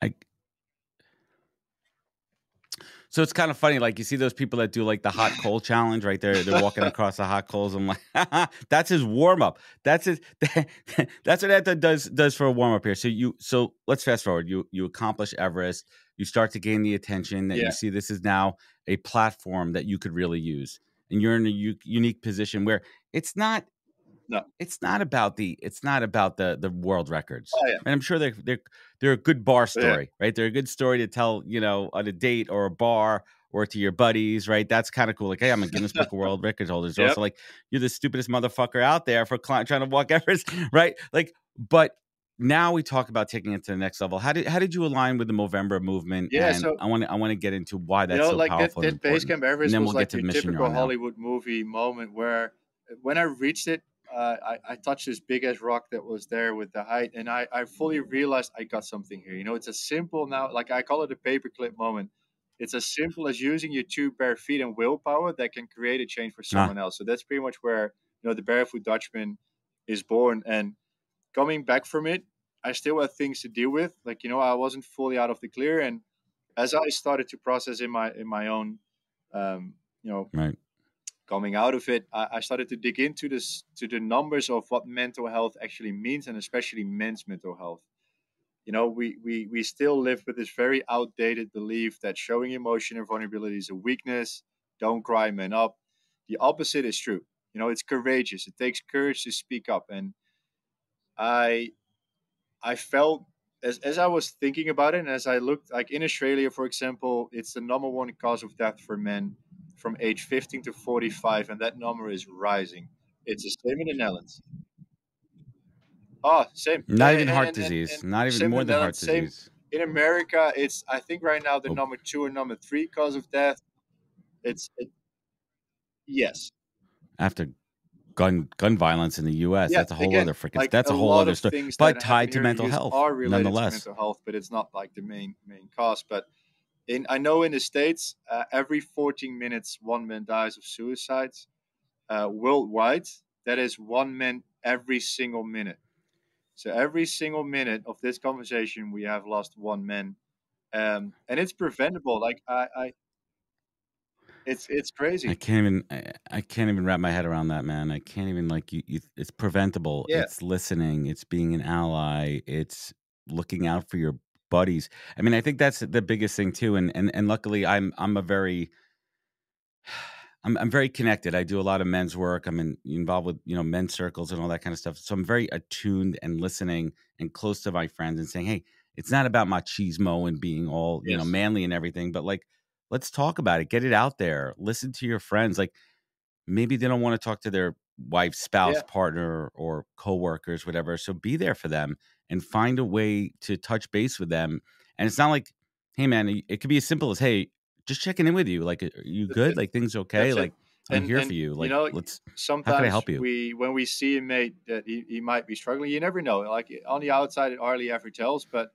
Speaker 2: I So it's kind of funny, like you see those people that do like the hot coal challenge, right? They're walking across the hot coals. I'm like, that's his warm up. That's his. That's what Anton does for a warm up here. So let's fast forward. You accomplish Everest. You start to gain the attention that you
Speaker 1: Yeah.
Speaker 2: see. This is now a platform that you could really use, and you're in a unique position where it's not.
Speaker 1: No.
Speaker 2: It's not about the world records.
Speaker 1: Oh, yeah.
Speaker 2: And I'm sure they're a good bar
Speaker 1: Yeah.
Speaker 2: story, right? They're a good story to tell, on a date or a bar or to your buddies, right? That's kind of cool. Like, hey, I'm a Guinness Book of World Records holder. It's
Speaker 1: Yep.
Speaker 2: also like you're the stupidest motherfucker out there for trying to walk Everest, right? Like, but now we talk about taking it to the next level. How did you align with the Movember movement?
Speaker 1: Yeah.
Speaker 2: And
Speaker 1: So,
Speaker 2: I want to get into why that's so
Speaker 1: like
Speaker 2: powerful and
Speaker 1: that base
Speaker 2: important,
Speaker 1: camp
Speaker 2: and
Speaker 1: Everest
Speaker 2: then
Speaker 1: was
Speaker 2: we'll get
Speaker 1: like
Speaker 2: to
Speaker 1: your
Speaker 2: the mission you're
Speaker 1: typical
Speaker 2: on now.
Speaker 1: Hollywood movie moment where when I reached it, I touched this big ass rock that was there with the height, and I fully realized I got something here. It's as simple now, like I call it a paperclip moment. It's as simple as using your two bare feet and willpower that can create a change for
Speaker 2: Ah,
Speaker 1: someone else. So that's pretty much where the Barefoot Dutchman is born. And coming back from it, I still had things to deal with. Like, I wasn't fully out of the clear, and as I started to process in my own, um, you know,
Speaker 2: right.
Speaker 1: coming out of it, I started to dig into the numbers of what mental health actually means, and especially men's mental health. We still live with this very outdated belief that showing emotion and vulnerability is a weakness. Don't cry, man up. The opposite is true. It's courageous. It takes courage to speak up, and I I felt as I was thinking about it, and as I looked, like in Australia, for example, it's the number one cause of death for men from age 15 to 45, and that number is rising. It's the same in the Netherlands. Oh, same.
Speaker 2: Not even heart disease.
Speaker 1: And
Speaker 2: Not even
Speaker 1: same
Speaker 2: more
Speaker 1: in the
Speaker 2: than heart
Speaker 1: Netherlands. Same
Speaker 2: disease.
Speaker 1: in America. It's, I think, right now the
Speaker 2: Oh,
Speaker 1: number two or number three cause of death. Yes.
Speaker 2: after gun violence in the U.S.
Speaker 1: Yeah,
Speaker 2: That's a whole
Speaker 1: again,
Speaker 2: other freaking.
Speaker 1: like
Speaker 2: That's
Speaker 1: a
Speaker 2: a whole
Speaker 1: lot
Speaker 2: other
Speaker 1: of
Speaker 2: story,
Speaker 1: things that
Speaker 2: but
Speaker 1: happen
Speaker 2: tied to
Speaker 1: here in the
Speaker 2: mental
Speaker 1: US
Speaker 2: health,
Speaker 1: are related to
Speaker 2: nonetheless.
Speaker 1: mental health, but it's not like the main cause. But I know in the States, every 14 minutes, one man dies of suicides. Worldwide, that is one man every single minute. So every single minute of this conversation, we have lost one man, and it's preventable. Like it's
Speaker 2: I
Speaker 1: crazy.
Speaker 2: can't even. I can't even wrap my head around that, man. I can't even like you. It's preventable.
Speaker 1: Yeah.
Speaker 2: It's listening. It's being an ally. It's looking out for your buddies. I mean, I think that's the biggest thing too. And luckily, I'm a very I'm very connected. I do a lot of men's work. Involved with men's circles and all that kind of stuff. So I'm very attuned and listening and close to my friends and saying, hey, it's not about machismo and being all
Speaker 1: Yes.
Speaker 2: manly and everything, but like let's talk about it. Get it out there. Listen to your friends. Like maybe they don't want to talk to their wife, spouse,
Speaker 1: Yeah.
Speaker 2: partner, or coworkers, whatever. So be there for them and find a way to touch base with them. And it's not like, hey man, it could be as simple as, hey, just checking in with you. Like, are you
Speaker 1: That's
Speaker 2: good?
Speaker 1: it.
Speaker 2: Like things okay?
Speaker 1: That's it.
Speaker 2: Like I'm here for
Speaker 1: And
Speaker 2: you. Like how can I
Speaker 1: sometimes
Speaker 2: help you?
Speaker 1: when we see a mate that he might be struggling, you never know. Like on the outside, it hardly ever tells, but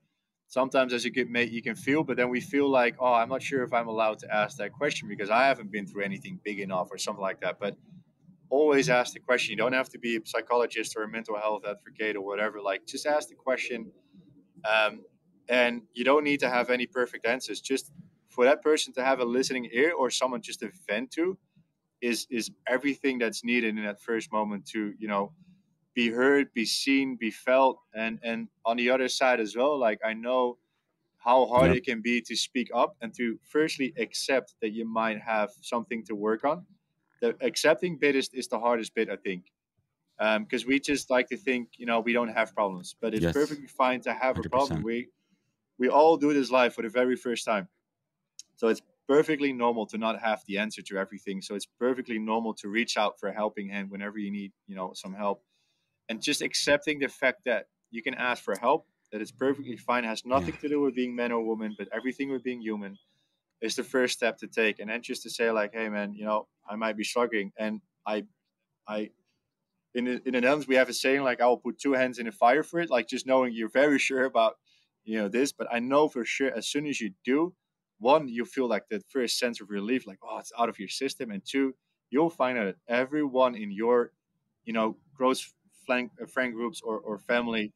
Speaker 1: sometimes as a good mate, you can feel. But then we feel like, oh, I'm not sure if I'm allowed to ask that question because I haven't been through anything big enough or something like that. But always ask the question. You don't have to be a psychologist or a mental health advocate or whatever. Like just ask the question, um, and you don't need to have any perfect answers. Just for that person to have a listening ear or someone just to vent to is everything that's needed in that first moment to be heard, be seen, be felt, and on the other side as well, like I know how hard
Speaker 2: Yep.
Speaker 1: it can be to speak up and to firstly accept that you might have something to work on. The accepting bit is the hardest bit, I think, because we just like to think, we don't have problems, but it's
Speaker 2: Yes.
Speaker 1: perfectly fine to have a problem.
Speaker 2: 100%.
Speaker 1: We all do this life for the very first time, so it's perfectly normal to not have the answer to everything. So it's perfectly normal to reach out for a helping hand whenever you need, some help, and just accepting the fact that you can ask for help. That it's perfectly fine. It has nothing to do with being man or woman, but everything with being human is the first step to take. And then just to say like, hey man, I might be struggling, and I in the Netherlands we have a saying like, I will put two hands in the fire for it. Like just knowing you're very sure about this, but I know for sure as soon as you do, one, you feel like that first sense of relief, like, oh, it's out of your system, and two, you'll find out that everyone in your close friend groups or family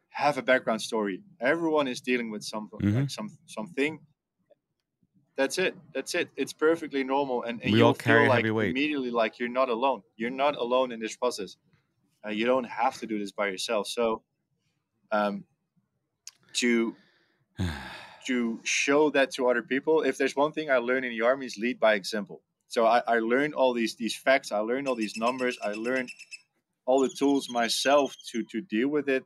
Speaker 1: have a background story. Everyone is dealing with something,
Speaker 2: Hmm.
Speaker 1: like something. That's it. It's perfectly normal, and
Speaker 2: We all
Speaker 1: you'll feel
Speaker 2: carry a
Speaker 1: like
Speaker 2: heavy weight.
Speaker 1: immediately like you're not alone. You're not alone in this process. You don't have to do this by yourself. So um, to to show that to other people, if there's one thing I learned in the army, is lead by example. So I learned all these facts, I learned all these numbers, I learned all the tools myself to deal with it.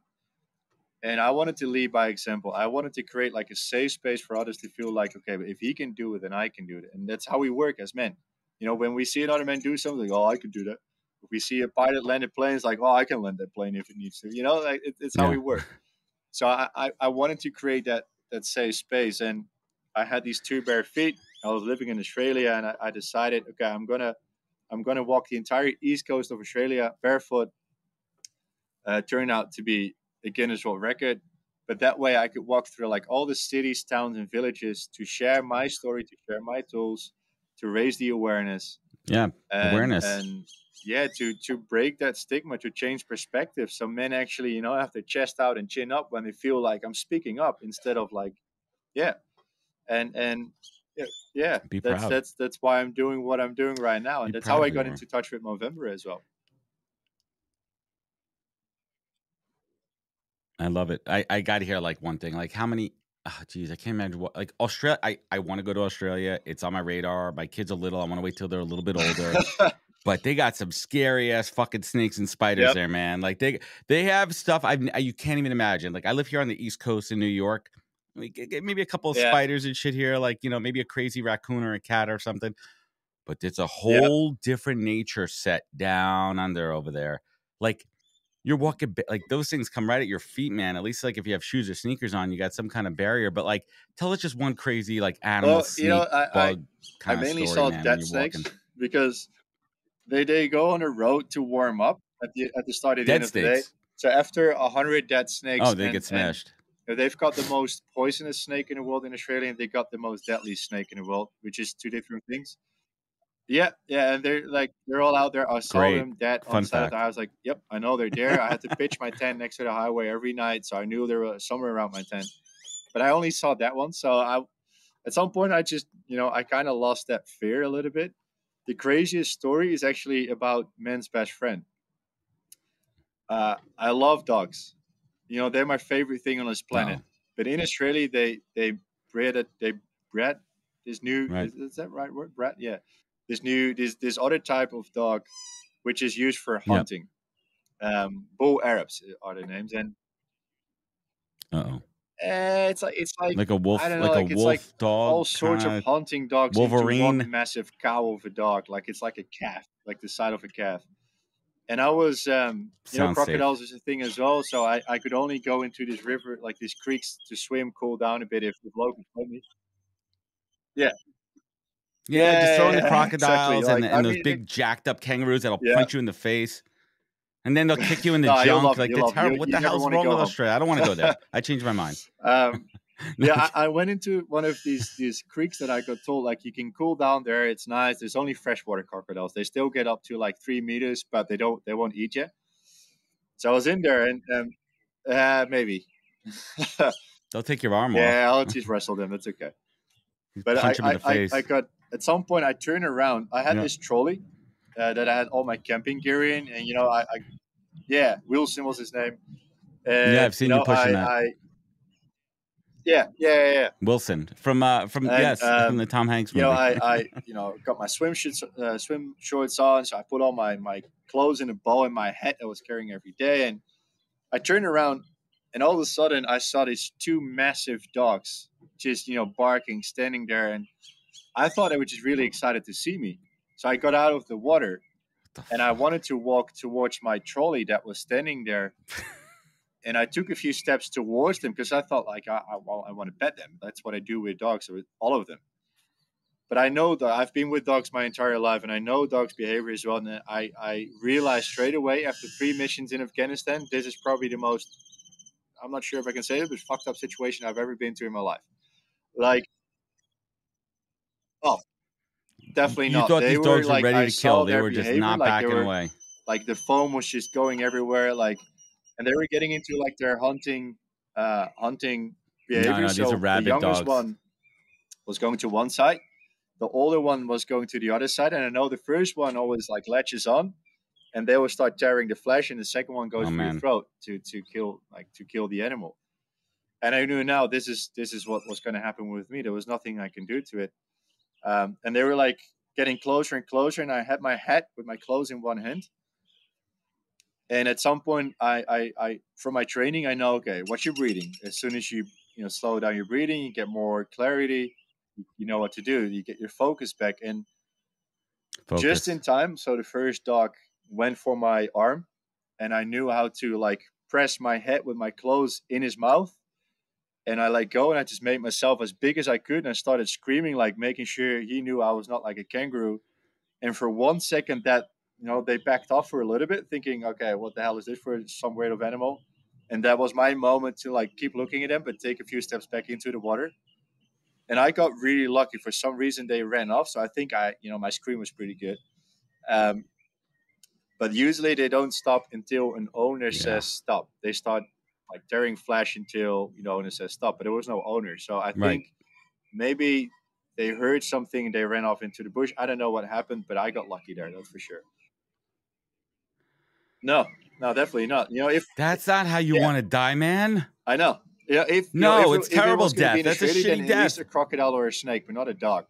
Speaker 1: And I wanted to lead by example. I wanted to create like a safe space for others to feel like, okay, but if he can do it, then I can do it. And that's how we work as men. When we see another man do something, oh, I could do that. If we see a pilot land a plane, it's like, oh, I can land that plane if it needs to. Like it's how
Speaker 2: Yeah.
Speaker 1: we work. So I wanted to create that safe space. And I had these two bare feet. I was living in Australia, and I decided, okay, I'm gonna walk the entire east coast of Australia barefoot. Turned out to be a Guinness World Record. But that way I could walk through like all the cities, towns, and villages to share my story, to share my tools, to raise the awareness,
Speaker 2: Yeah.
Speaker 1: and
Speaker 2: Awareness.
Speaker 1: and yeah, to break that stigma, to change perspective. So men actually, have their chest out and chin up when they feel like I'm speaking up, instead of like, yeah, and yeah, yeah,
Speaker 2: Be
Speaker 1: that's
Speaker 2: proud.
Speaker 1: that's that's why I'm doing what I'm doing right now,
Speaker 2: Be
Speaker 1: and that's
Speaker 2: proud
Speaker 1: how
Speaker 2: of
Speaker 1: I
Speaker 2: who you
Speaker 1: got
Speaker 2: are.
Speaker 1: into touch with Movember as well.
Speaker 2: I love it. I got to hear like one thing. Like how many? Oh, geez, I can't imagine what. Like Australia. I want to go to Australia. It's on my radar. My kids are little. I want to wait till they're a little bit older. But they got some scary ass fucking snakes and spiders
Speaker 1: Yep.
Speaker 2: there, man. Like they have stuff you can't even imagine. Like I live here on the East Coast in New York. We get maybe a couple of
Speaker 1: Yeah.
Speaker 2: spiders and shit here. Like maybe a crazy raccoon or a cat or something. But it's a
Speaker 1: Yep.
Speaker 2: whole different nature set down under over there. Like. You're walking like those things come right at your feet, man. At least like if you have shoes or sneakers on, you got some kind of barrier. But like, tell us just one crazy like animal,
Speaker 1: Well,
Speaker 2: snake, bug
Speaker 1: I
Speaker 2: kind of
Speaker 1: mainly
Speaker 2: story,
Speaker 1: saw
Speaker 2: man. When
Speaker 1: dead
Speaker 2: you're
Speaker 1: snakes
Speaker 2: walking,
Speaker 1: because they go on a road to warm up at the start of the end
Speaker 2: dead
Speaker 1: of the day.
Speaker 2: snakes.
Speaker 1: So after 100 dead snakes,
Speaker 2: Oh, they get
Speaker 1: and
Speaker 2: smashed.
Speaker 1: they've got the most poisonous snake in the world in Australia, and they got the most deadly snake in the world, which is two different things. Yeah, yeah, and they're all out there. I saw
Speaker 2: Great
Speaker 1: them dead on
Speaker 2: fun
Speaker 1: the side of the
Speaker 2: fact.
Speaker 1: house. Like, yep, I know they're there. I had to pitch my tent next to the highway every night, so I knew there was somewhere around my tent. But I only saw that one, so at some point I just I kind of lost that fear a little bit. The craziest story is actually about men's best friend. I love dogs. They're my favorite thing on this planet.
Speaker 2: Oh,
Speaker 1: But in Australia, they bred this new,
Speaker 2: right.
Speaker 1: is that right word? Bred, yeah. This other type of dog, which is used for
Speaker 2: Yep.
Speaker 1: hunting. Bull Arabs are the names, and
Speaker 2: Uh-oh.
Speaker 1: it's like
Speaker 2: Like a wolf,
Speaker 1: I don't know,
Speaker 2: like a
Speaker 1: like it's like
Speaker 2: wolf dog
Speaker 1: all sorts of
Speaker 2: kind of
Speaker 1: hunting dogs into
Speaker 2: Wolverine.
Speaker 1: one massive cow of a dog. Like it's like a calf, like the side of a calf. And I was,
Speaker 2: Sounds safe.
Speaker 1: crocodiles is a thing as well. So I could only go into this river, like these creeks, to swim, cool down a bit if locals told me. Yeah,
Speaker 2: Yeah, just
Speaker 1: yeah,
Speaker 2: throw in the
Speaker 1: yeah, exactly.
Speaker 2: crocodiles and
Speaker 1: Like I
Speaker 2: those
Speaker 1: mean,
Speaker 2: big jacked up kangaroos that'll
Speaker 1: yeah.
Speaker 2: punch you in the face. And then they'll kick you in the
Speaker 1: No, you'll
Speaker 2: junk.
Speaker 1: love it.
Speaker 2: Like
Speaker 1: You'll
Speaker 2: that's
Speaker 1: love it.
Speaker 2: terrible. What
Speaker 1: You
Speaker 2: the
Speaker 1: never
Speaker 2: hell's
Speaker 1: want to
Speaker 2: wrong
Speaker 1: go
Speaker 2: with
Speaker 1: home.
Speaker 2: Australia? I don't want to go there. I changed my mind.
Speaker 1: Yeah, I went into one of these creeks that I got told like you can cool down there. It's nice. There's only freshwater crocodiles. They still get up to like 3 meters, but they won't eat you. So I was in there, and maybe.
Speaker 2: They'll take your arm off.
Speaker 1: Yeah, I'll just wrestle them. That's okay. But
Speaker 2: Punch him in the
Speaker 1: I
Speaker 2: face.
Speaker 1: got at some point I turned around. I had
Speaker 2: Yeah.
Speaker 1: this trolley that I had all my camping gear in, and Yeah, Wilson was his name.
Speaker 2: Yeah,
Speaker 1: And
Speaker 2: I've seen you pushing that.
Speaker 1: Yeah.
Speaker 2: Wilson from
Speaker 1: And
Speaker 2: yes, from the Tom Hanks movie.
Speaker 1: I got my swim shorts on, so I put all my clothes in a bow in my hat I was carrying every day, and I turned around, and all of a sudden I saw these two massive dogs just barking, standing there, and I thought they were just really excited to see me. So I got out of the water, and I wanted to walk towards my trolley that was standing there. And I took a few steps towards them because I thought, like, I want to pet them. That's what I do with dogs, with all of them. But I know that I've been with dogs my entire life, and I know dogs' behavior as well. And I realized straight away after 3 missions in Afghanistan, this is probably the most, I'm not sure if I can say it, but fucked up situation I've ever been to in my life. Like, oh, definitely
Speaker 2: You
Speaker 1: not.
Speaker 2: thought
Speaker 1: They
Speaker 2: these
Speaker 1: were
Speaker 2: dogs were
Speaker 1: like,
Speaker 2: ready
Speaker 1: I
Speaker 2: to
Speaker 1: saw
Speaker 2: kill. They
Speaker 1: their
Speaker 2: were just
Speaker 1: behavior,
Speaker 2: not
Speaker 1: like
Speaker 2: backing away.
Speaker 1: like the foam was just going everywhere, like, and they were getting into like their hunting behavior.
Speaker 2: No,
Speaker 1: So
Speaker 2: these are
Speaker 1: the
Speaker 2: rabid
Speaker 1: youngest
Speaker 2: dogs.
Speaker 1: one was going to one side, the older one was going to the other side, and I know the first one always like latches on, and they will start tearing the flesh, and the second one goes
Speaker 2: Oh,
Speaker 1: for your
Speaker 2: man.
Speaker 1: throat to kill the animal. And I knew now this is what was going to happen with me. There was nothing I can do to it. And they were like getting closer and closer, and I had my hat with my clothes in one hand. And at some point, I from my training, I know, okay, what's your breathing? As soon as you slow down your breathing, you get more clarity. You know what to do. You get your focus back, and
Speaker 2: Focus.
Speaker 1: just in time. So the first dog went for my arm, and I knew how to like press my head with my clothes in his mouth. And I let go, and I just made myself as big as I could, and I started screaming, like making sure he knew I was not like a kangaroo. And for 1 second, that they backed off for a little bit, thinking, okay, what the hell is this for some weird of animal? And that was my moment to like keep looking at them, but take a few steps back into the water. And I got really lucky. For some reason, they ran off. So I think my scream was pretty good. Um, but usually they don't stop until an owner says stop. They start like tearing flesh until owner says stop. But there was no owner, so I think maybe they heard something and they ran off into the bush. I don't know what happened, but I got lucky there. That's for sure. No, definitely not. If
Speaker 2: That's not how you want to die, man.
Speaker 1: I know. Yeah, if
Speaker 2: it's
Speaker 1: if it
Speaker 2: terrible
Speaker 1: was gonna
Speaker 2: death.
Speaker 1: be an
Speaker 2: That's a
Speaker 1: Israeli, then
Speaker 2: shitty
Speaker 1: at
Speaker 2: death.
Speaker 1: least a crocodile or a snake, but not a dog.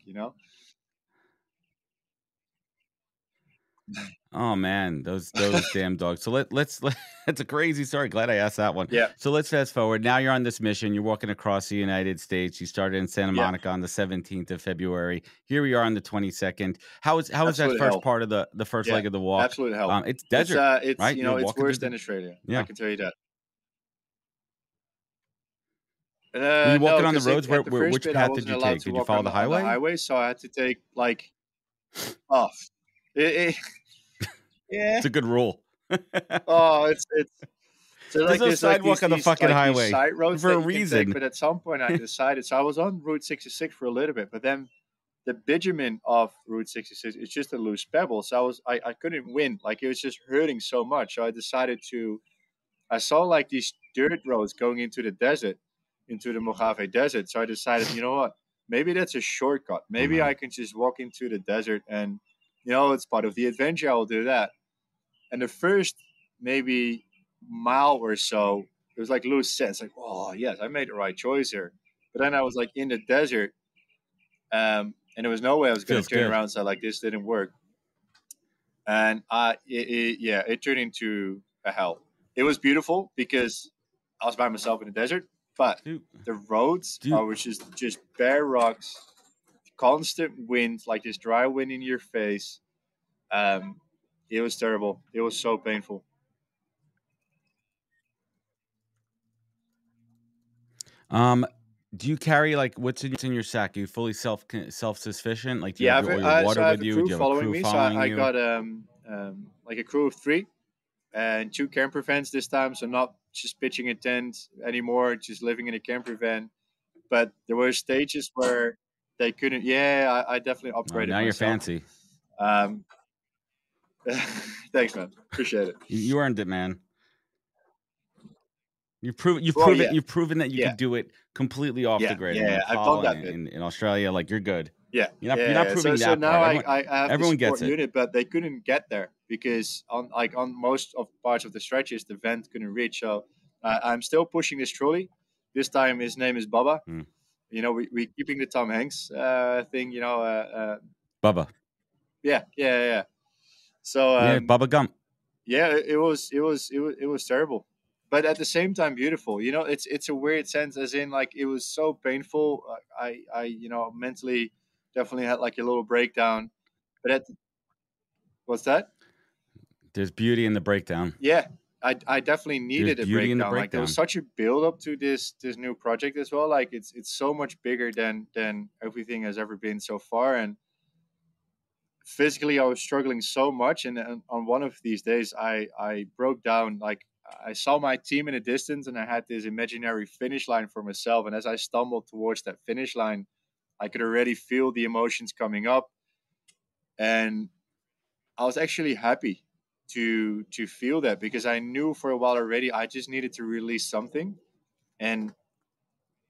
Speaker 2: Oh man, those damn dogs. So let's that's a crazy story. Glad I asked that one.
Speaker 1: Yeah.
Speaker 2: So let's fast forward. Now you're on this mission. You're walking across the United States. You started in Santa Monica on the 17th of February. Here we are on the 22nd. How is that
Speaker 1: Absolute
Speaker 2: first
Speaker 1: hell.
Speaker 2: part of the first leg of the walk?
Speaker 1: Absolute hell.
Speaker 2: It's desert.
Speaker 1: It's
Speaker 2: right? You're
Speaker 1: it's
Speaker 2: walking
Speaker 1: worse
Speaker 2: through
Speaker 1: than Australia.
Speaker 2: Yeah.
Speaker 1: I can tell you that.
Speaker 2: Were you walking on the
Speaker 1: 'cause
Speaker 2: roads?
Speaker 1: at the first
Speaker 2: Which
Speaker 1: bit, I
Speaker 2: path did
Speaker 1: wasn't
Speaker 2: you
Speaker 1: allowed
Speaker 2: take?
Speaker 1: to
Speaker 2: Did you
Speaker 1: walk
Speaker 2: follow
Speaker 1: on
Speaker 2: the
Speaker 1: on the
Speaker 2: highway?
Speaker 1: highway, so I had to take like off. Yeah.
Speaker 2: It's a good rule.
Speaker 1: Oh, it's so
Speaker 2: There's
Speaker 1: like
Speaker 2: no
Speaker 1: there's like
Speaker 2: sidewalk on the fucking
Speaker 1: these
Speaker 2: highway
Speaker 1: side roads
Speaker 2: for
Speaker 1: that
Speaker 2: a
Speaker 1: you can
Speaker 2: reason.
Speaker 1: take, but at some point I decided. So I was on Route 66 for a little bit, but then the bitumen of Route 66 is just a loose pebble. So I couldn't win. Like it was just hurting so much. So I decided to. I saw like these dirt roads going into the desert, into the Mojave Desert. So I decided, you know what? Maybe that's a shortcut. Maybe I can just walk into the desert, and it's part of the adventure. I will do that. And the first maybe mile or so, it was like loose sense, like, oh yes, I made the right choice here. But then I was like in the desert, and there was no way I was going to
Speaker 2: Feels
Speaker 1: turn
Speaker 2: good.
Speaker 1: around. So like this didn't work, and it turned into a hell. It was beautiful because I was by myself in the desert, but
Speaker 2: Dude.
Speaker 1: the roads were just bare rocks, constant wind, like this dry wind in your face. It was terrible. It was so painful.
Speaker 2: Do you carry like what's in your sack? Are you fully self sufficient? Like, do you
Speaker 1: Yeah,
Speaker 2: have all your water
Speaker 1: so I have
Speaker 2: with
Speaker 1: a
Speaker 2: you?
Speaker 1: crew
Speaker 2: Do you have a
Speaker 1: following
Speaker 2: crew
Speaker 1: me. So
Speaker 2: following
Speaker 1: I
Speaker 2: you?
Speaker 1: got like a crew of 3 and 2 camper vans this time. So not just pitching a tent anymore, just living in a camper van. But there were stages where they couldn't. Yeah, I definitely upgraded
Speaker 2: Now you're
Speaker 1: myself.
Speaker 2: fancy.
Speaker 1: Thanks, man. Appreciate it.
Speaker 2: You earned it, man. You've proven
Speaker 1: yeah.
Speaker 2: you've proven that you
Speaker 1: Yeah.
Speaker 2: could do it completely off the grid in
Speaker 1: Yeah, I've
Speaker 2: Nepal
Speaker 1: done that
Speaker 2: and
Speaker 1: bit.
Speaker 2: in Australia. Like, you're good.
Speaker 1: Yeah,
Speaker 2: You're not proving
Speaker 1: so
Speaker 2: that
Speaker 1: now
Speaker 2: part.
Speaker 1: I have the
Speaker 2: everyone
Speaker 1: support
Speaker 2: gets it.
Speaker 1: unit, but they couldn't get there. because on most of parts of the stretches the vent couldn't reach. So I'm still pushing this trolley. This time his name is Baba.
Speaker 2: Mm.
Speaker 1: We keeping the Tom Hanks thing.
Speaker 2: Bubba.
Speaker 1: Yeah. So
Speaker 2: Yeah, Bubba Gump.
Speaker 1: yeah, it was terrible, but at the same time beautiful. It's a weird sense, as in like it was so painful. I mentally definitely had like a little breakdown. But what's that?
Speaker 2: There's beauty in the breakdown.
Speaker 1: Yeah, I definitely
Speaker 2: There's
Speaker 1: needed a
Speaker 2: beauty in the
Speaker 1: breakdown. Like there was
Speaker 2: breakdown.
Speaker 1: such a build up to this new project as well. Like it's so much bigger than everything has ever been so far. And physically I was struggling so much, and on one of these days I broke down. Like I saw my team in the distance, and I had this imaginary finish line for myself, and as I stumbled towards that finish line, I could already feel the emotions coming up, and I was actually happy to feel that, because I knew for a while already I just needed to release something. And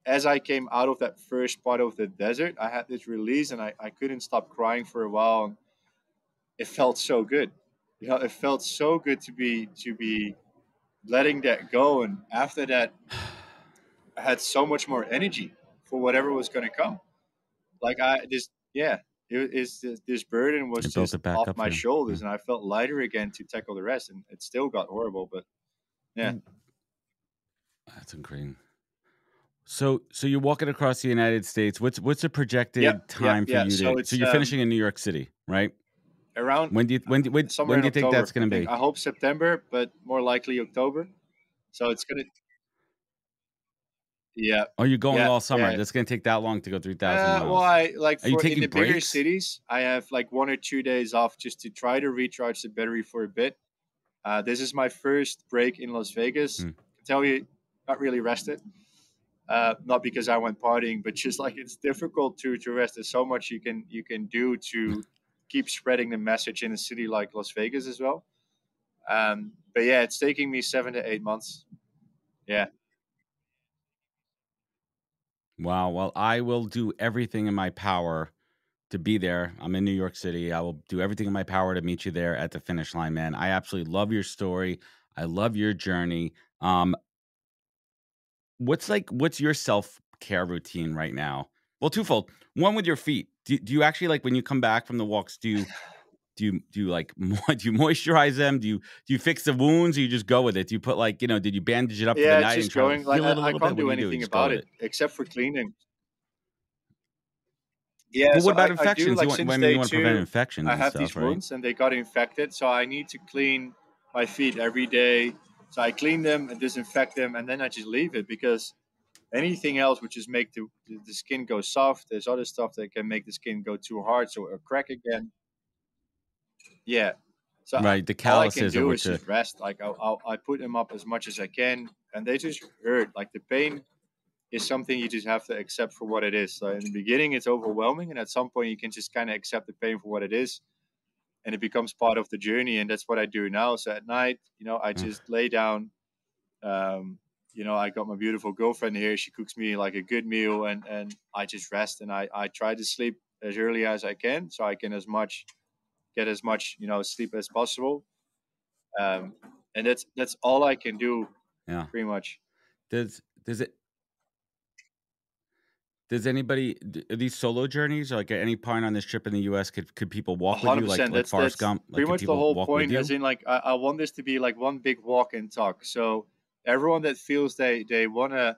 Speaker 1: as I came out of that first part of the desert, I had this release, and I couldn't stop crying for a while. It felt so good. It felt so good to be letting that go, and after that, I had so much more energy for whatever was going to come. Like yeah, this burden was
Speaker 2: It built
Speaker 1: just
Speaker 2: it back
Speaker 1: off
Speaker 2: up
Speaker 1: my
Speaker 2: for you.
Speaker 1: shoulders, and I felt lighter again to tackle the rest. And it still got horrible, but yeah.
Speaker 2: That's incredible. So you're walking across the United States. What's the
Speaker 1: Yeah,
Speaker 2: projected
Speaker 1: yeah,
Speaker 2: time for
Speaker 1: yeah.
Speaker 2: you
Speaker 1: So
Speaker 2: to? So
Speaker 1: it's
Speaker 2: you're finishing in New York City, right?
Speaker 1: around somewhere
Speaker 2: When
Speaker 1: in
Speaker 2: do you think
Speaker 1: October,
Speaker 2: that's
Speaker 1: I
Speaker 2: going to
Speaker 1: think.
Speaker 2: be?
Speaker 1: I hope September, but more likely October. So it's gonna, yeah,
Speaker 2: Oh, you're going
Speaker 1: yeah,
Speaker 2: all summer.
Speaker 1: yeah.
Speaker 2: That's going to take that long to go 3,000
Speaker 1: Well,
Speaker 2: miles.
Speaker 1: I like
Speaker 2: Are you
Speaker 1: for in
Speaker 2: taking
Speaker 1: the bigger
Speaker 2: breaks?
Speaker 1: cities, I have like 1 or 2 days off just to try to recharge the battery for a bit. This is my first break in Las Vegas.
Speaker 2: Hmm.
Speaker 1: I can tell you, not really rested. Not because I went partying, but just like it's difficult to rest. There's so much you can do to keep spreading the message in a city like Las Vegas as well. But yeah, it's taking me 7 to 8 months. Yeah.
Speaker 2: Wow. Well, I will do everything in my power to be there. I'm in New York City. I will do everything in my power to meet you there at the finish line, man. I absolutely love your story. I love your journey. Um, what's your self-care routine right now? Well, twofold. One, with your feet. Do you actually, like, when you come back from the walks, do you like do you moisturize them? Do you fix the wounds, or you just go with it? Do you put, like, did you bandage it up for the
Speaker 1: Yeah, it's
Speaker 2: night and
Speaker 1: just
Speaker 2: try to, like,
Speaker 1: going. Like
Speaker 2: heal it a
Speaker 1: I
Speaker 2: little bit?
Speaker 1: can't
Speaker 2: What
Speaker 1: do
Speaker 2: do you do? You
Speaker 1: anything
Speaker 2: just go
Speaker 1: about
Speaker 2: with
Speaker 1: it
Speaker 2: it.
Speaker 1: except for cleaning. Yeah,
Speaker 2: But
Speaker 1: so
Speaker 2: what about
Speaker 1: I do
Speaker 2: infections?
Speaker 1: like
Speaker 2: I
Speaker 1: since
Speaker 2: mean, you
Speaker 1: day
Speaker 2: want to prevent
Speaker 1: two,
Speaker 2: infections
Speaker 1: I
Speaker 2: and
Speaker 1: have
Speaker 2: stuff,
Speaker 1: these
Speaker 2: right?
Speaker 1: wounds and they got infected, so I need to clean my feet every day. So I clean them and disinfect them, and then I just leave it, because anything else would just make the skin go soft. There's other stuff that can make the skin go too hard, so it'll crack again. Yeah. So
Speaker 2: Right. The
Speaker 1: all I can
Speaker 2: calluses are
Speaker 1: do
Speaker 2: what
Speaker 1: is just rest. Like I put them up as much as I can, and they just hurt. Like the pain is something you just have to accept for what it is. So in the beginning, it's overwhelming, and at some point, you can just kind of accept the pain for what it is, and it becomes part of the journey. And that's what I do now. So at night, I just lay down. Um, I got my beautiful girlfriend here. She cooks me like a good meal, and I just rest, and I try to sleep as early as I can, so I can get as much sleep as possible. Um, and that's all I can do,
Speaker 2: Yeah.
Speaker 1: pretty much.
Speaker 2: Does it does anybody are these solo journeys, or, like, at any point on this trip in the US, could people
Speaker 1: A
Speaker 2: walk with
Speaker 1: hundred
Speaker 2: you, like
Speaker 1: percent.
Speaker 2: Forrest
Speaker 1: That's
Speaker 2: Gump? Like,
Speaker 1: pretty
Speaker 2: could
Speaker 1: much the
Speaker 2: people
Speaker 1: whole
Speaker 2: walk with
Speaker 1: point. As
Speaker 2: you?
Speaker 1: in, like, I want this to be like one big walk and talk. So everyone that feels they want to,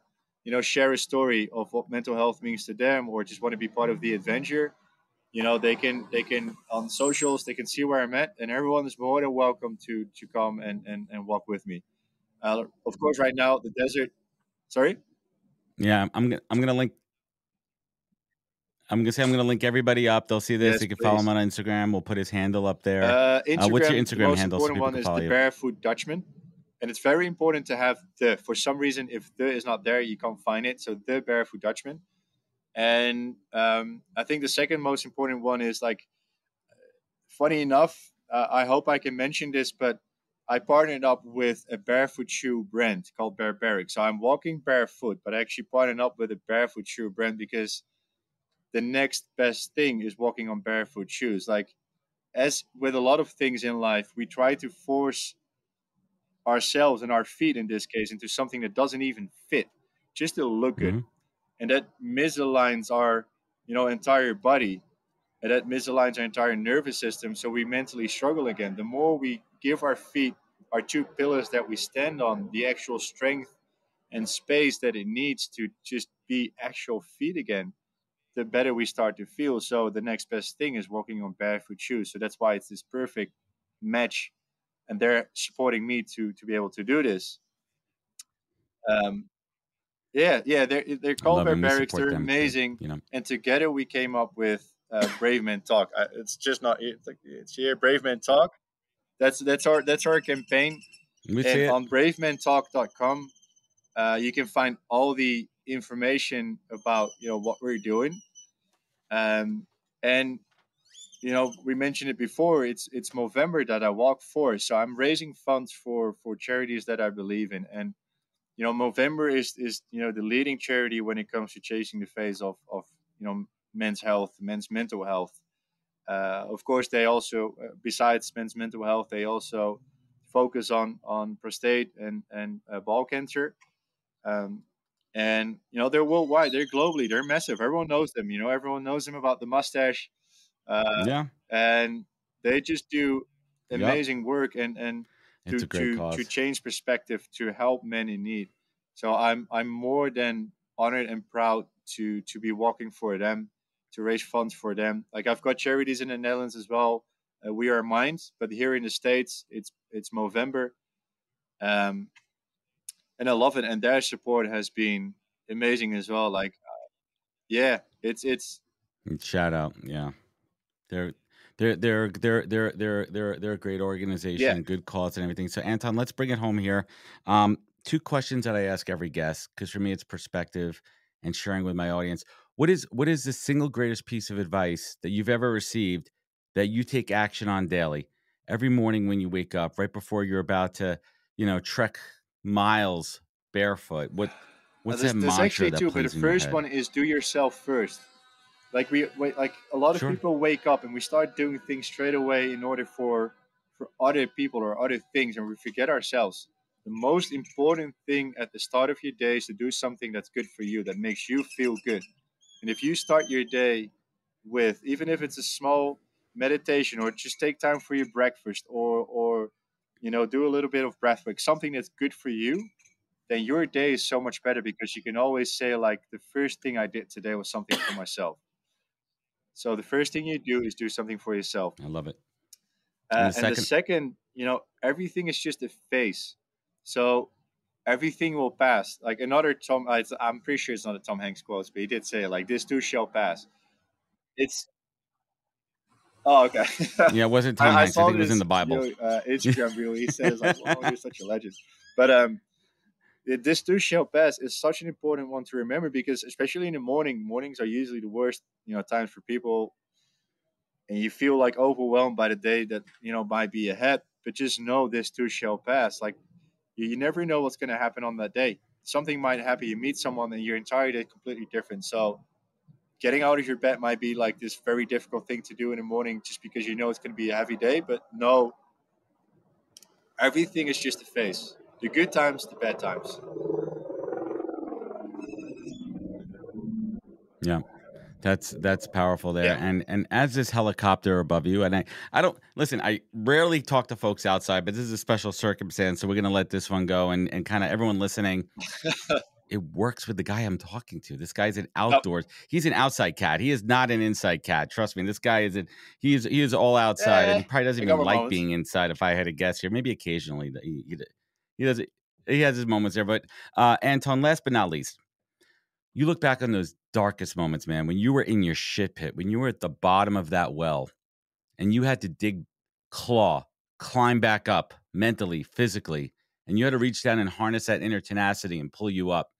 Speaker 1: share a story of what mental health means to them, or just want to be part of the adventure, they can on socials, they can see where I'm at, and everyone is more than welcome to come and walk with me. Of course, right now the desert. Sorry.
Speaker 2: Yeah, I'm gonna link. I'm gonna link everybody up. They'll see this.
Speaker 1: Yes,
Speaker 2: They can follow him
Speaker 1: please.
Speaker 2: on Instagram. We'll put his handle up there. What's your
Speaker 1: Instagram, the
Speaker 2: Instagram
Speaker 1: most
Speaker 2: handle so
Speaker 1: important
Speaker 2: people
Speaker 1: one
Speaker 2: can
Speaker 1: is
Speaker 2: follow
Speaker 1: the
Speaker 2: you?
Speaker 1: Barefoot Dutchman. And it's very important to have the, for some reason, if the is not there, you can't find it. So the Barefoot Dutchman. And I think the second most important one is like, funny enough, I hope I can mention this, but I partnered up with a barefoot shoe brand called Barbaric. So I'm walking barefoot, but I actually partnered up with a barefoot shoe brand because the next best thing is walking on barefoot shoes. Like, as with a lot of things in life, we try to force ourselves and our feet in this case into something that doesn't even fit just to look good.
Speaker 2: Mhm.
Speaker 1: And that misaligns our, entire body, and that misaligns our entire nervous system. So we mentally struggle again. The more we give our feet, our two pillars that we stand on, the actual strength and space that it needs to just be actual feet again, the better we start to feel. So the next best thing is walking on barefoot shoes. So that's why it's this perfect match, and they're supporting me to be able to do this. Um, yeah, they're
Speaker 2: I
Speaker 1: called
Speaker 2: love it when we
Speaker 1: barbarics.
Speaker 2: support
Speaker 1: They're
Speaker 2: them too.
Speaker 1: amazing,
Speaker 2: You know,
Speaker 1: and together we came up with Brave Men Talk. It's just not it's here Brave Men Talk. That's our campaign.
Speaker 2: we see
Speaker 1: And
Speaker 2: it.
Speaker 1: on bravementalk.com, you can find all the information about what we're doing. Um, and we mentioned it before. It's Movember that I walk for, so I'm raising funds for charities that I believe in. And Movember is the leading charity when it comes to chasing the face of men's health, men's mental health. Of course, they also, besides men's mental health, they also focus on prostate and ball cancer. Um, and they're worldwide, they're globally, they're massive. Everyone knows them. Everyone knows them about the mustache, uh,
Speaker 2: Yeah.
Speaker 1: and they just do
Speaker 2: Yep.
Speaker 1: amazing work and
Speaker 2: It's
Speaker 1: to
Speaker 2: a great
Speaker 1: to
Speaker 2: cause.
Speaker 1: change perspective to help men in need. So I'm more than honored and proud to be walking for them, to raise funds for them. Like, I've got charities in the Netherlands as well. We Are Minds, but here in the States, it's Movember. Um, and I love it, and their support has been amazing as well. Like, yeah, it's
Speaker 2: Shout out. Yeah. They're they're a great
Speaker 1: yeah.
Speaker 2: organization, good cause and everything. So Anton, let's bring it home here. Two questions that I ask every guest, because for me it's perspective and sharing with my audience. What is the single greatest piece of advice that you've ever received that you take action on daily? Every morning when you wake up, right before you're about to, trek miles barefoot. What's that
Speaker 1: There's
Speaker 2: mantra
Speaker 1: actually
Speaker 2: that
Speaker 1: two, but the
Speaker 2: plays in your
Speaker 1: first
Speaker 2: head?
Speaker 1: one is do yourself first. Like, like a lot of
Speaker 2: Sure.
Speaker 1: people wake up and we start doing things straight away in order for other people or other things, and we forget ourselves. The most important thing at the start of your day is to do something that's good for you, that makes you feel good. And if you start your day with, even if it's a small meditation, or just take time for your breakfast, or do a little bit of breath work, something that's good for you, then your day is so much better, because you can always say, like, the first thing I did today was something for myself. So the first thing you do is do something for yourself.
Speaker 2: I love it. And the
Speaker 1: And the
Speaker 2: second,
Speaker 1: second, everything is just a phase. So everything will pass. Like, another I'm pretty sure it's not a Tom Hanks quote, but he did say it, like, this too shall pass. It's Oh, okay.
Speaker 2: yeah, it wasn't Tom
Speaker 1: I
Speaker 2: Hanks. I
Speaker 1: saw
Speaker 2: think it was in
Speaker 1: this
Speaker 2: the Bible.
Speaker 1: Instagram reel. He says, like, "Wow, you're such a legend." But this too shall pass is such an important one to remember, because especially in the morning, mornings are usually the worst, times for people, and you feel like overwhelmed by the day that might be ahead. But just know this too shall pass. Like, you never know what's going to happen on that day. Something might happen. You meet someone, and your entire day is completely different. So getting out of your bed might be like this very difficult thing to do in the morning, just because it's going to be a heavy day. But no, everything is just a phase. The good times, the bad times.
Speaker 2: Yeah. That's powerful there.
Speaker 1: Yeah.
Speaker 2: And as this helicopter above you, and I don't listen, I rarely talk to folks outside, but this is a special circumstance, so we're gonna let this one go, and kind of everyone listening, it works with the guy I'm talking to. This guy's an
Speaker 1: Oh,
Speaker 2: outdoors, he's an outside cat. He is not an inside cat. Trust me, this guy is he is all outside, and he probably doesn't
Speaker 1: I got
Speaker 2: even
Speaker 1: my
Speaker 2: like
Speaker 1: moments.
Speaker 2: being inside, if I had to guess here. Maybe occasionally that he does it, he has his moments there. But Anton, last but not least, you look back on those darkest moments, man, when you were in your shit pit, when you were at the bottom of that well and you had to claw, climb back up mentally, physically, and you had to reach down and harness that inner tenacity and pull you up.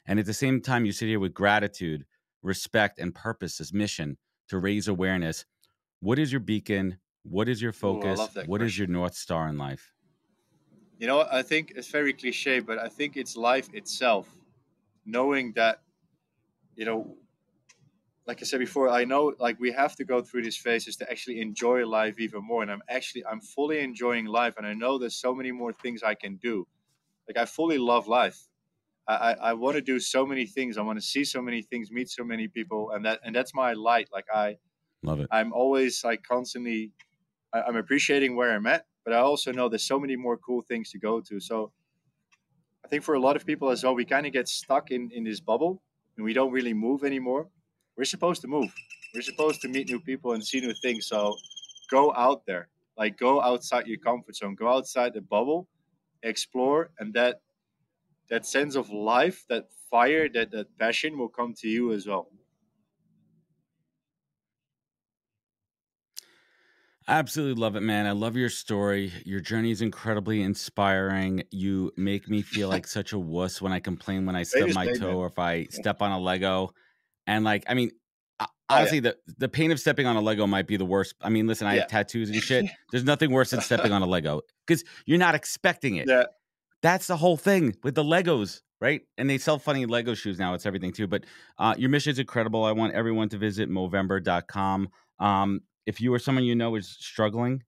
Speaker 2: And at the same time, you sit here with gratitude, respect, and purpose as mission to raise awareness. What is your beacon? What is your
Speaker 1: Oh, I
Speaker 2: focus?
Speaker 1: love that
Speaker 2: What is your
Speaker 1: question.
Speaker 2: North Star in life?
Speaker 1: I think it's very cliche, but I think it's life itself. Knowing that, you know, like I said before, I know like we have to go through these phases to actually enjoy life even more. And I'm fully enjoying life. And I know there's so many more things I can do. Like I fully love life. I want to do so many things. I want to see so many things, meet so many people. And that's my light. Like
Speaker 2: Love it.
Speaker 1: I'm always like constantly, I'm appreciating where I'm at, but I also know there's so many more cool things to go to. So I think for a lot of people as well, we kind of get stuck in this bubble and we don't really move anymore. We're supposed to move. We're supposed to meet new people and see new things. So go out there, like go outside your comfort zone, go outside the bubble, explore, and that sense of life, that fire, that passion will come to you as well.
Speaker 2: Absolutely love it, man. I love your story. Your journey is incredibly inspiring. You make me feel like such a wuss when I complain when I stub my toe or if I step on a Lego. And like, I mean, honestly, the pain of stepping on a Lego might be the worst. I mean, listen, I have tattoos and shit. There's nothing worse than stepping on a Lego because you're not expecting it.
Speaker 1: Yeah.
Speaker 2: That's the whole thing with the Legos, right? And they sell funny Lego shoes now. It's everything too. But your mission is incredible. I want everyone to visit Movember.com. If you or someone you know is struggling,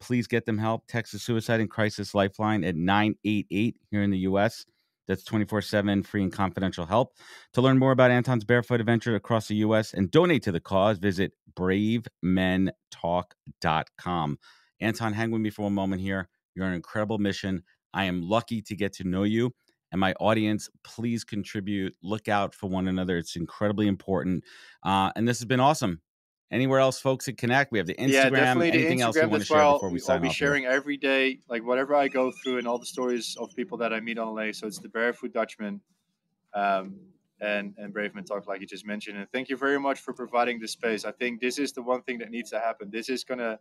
Speaker 2: please get them help. Text the Suicide and Crisis Lifeline at 988 here in the U.S. That's 24/7 free and confidential help. To learn more about Anton's Barefoot adventure across the U.S. and donate to the cause, visit bravementalk.com. Anton, hang with me for a moment here. You're on an incredible mission. I am lucky to get to know you. And my audience, please contribute. Look out for one another. It's incredibly important. And this has been awesome. Anywhere else folks can connect? We have the Instagram.
Speaker 1: Yeah, definitely
Speaker 2: anything
Speaker 1: the Instagram
Speaker 2: else you want to share before we sign off?
Speaker 1: I'll be sharing every day, like whatever I go through and all the stories of people that I meet on the lake. So it's the Barefoot Dutchman and Brave Men Talk, like you just mentioned. And thank you very much for providing this space. I think this is the one thing that needs to happen. This is going to,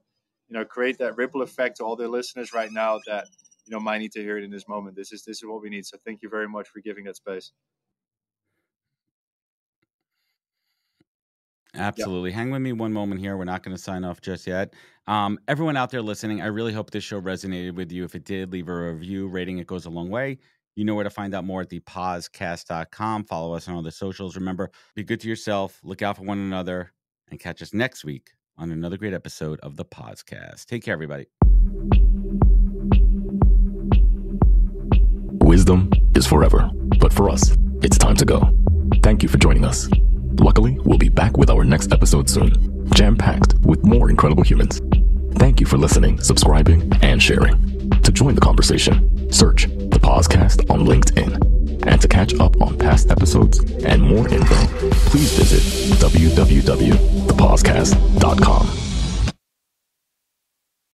Speaker 1: create that ripple effect to all the listeners right now that, might need to hear it in this moment. This is what we need. So thank you very much for giving that space.
Speaker 2: Absolutely. Yep. Hang with me one moment here. We're not going to sign off just yet. Everyone out there listening, I really hope this show resonated with you. If it did, leave a review. Rating it goes a long way. You know where to find out more at thepodcast.com. Follow us on all the socials. Remember, be good to yourself, look out for one another, and catch us next week on another great episode of the podcast. Take care, everybody.
Speaker 3: Wisdom is forever, but for us, it's time to go. Thank you for joining us. Luckily, we'll be back with our next episode soon, jam-packed with more incredible humans. Thank you for listening, subscribing, and sharing. To join the conversation, search the podcast on LinkedIn. And to catch up on past episodes and more info, please visit www.thepodcast.com.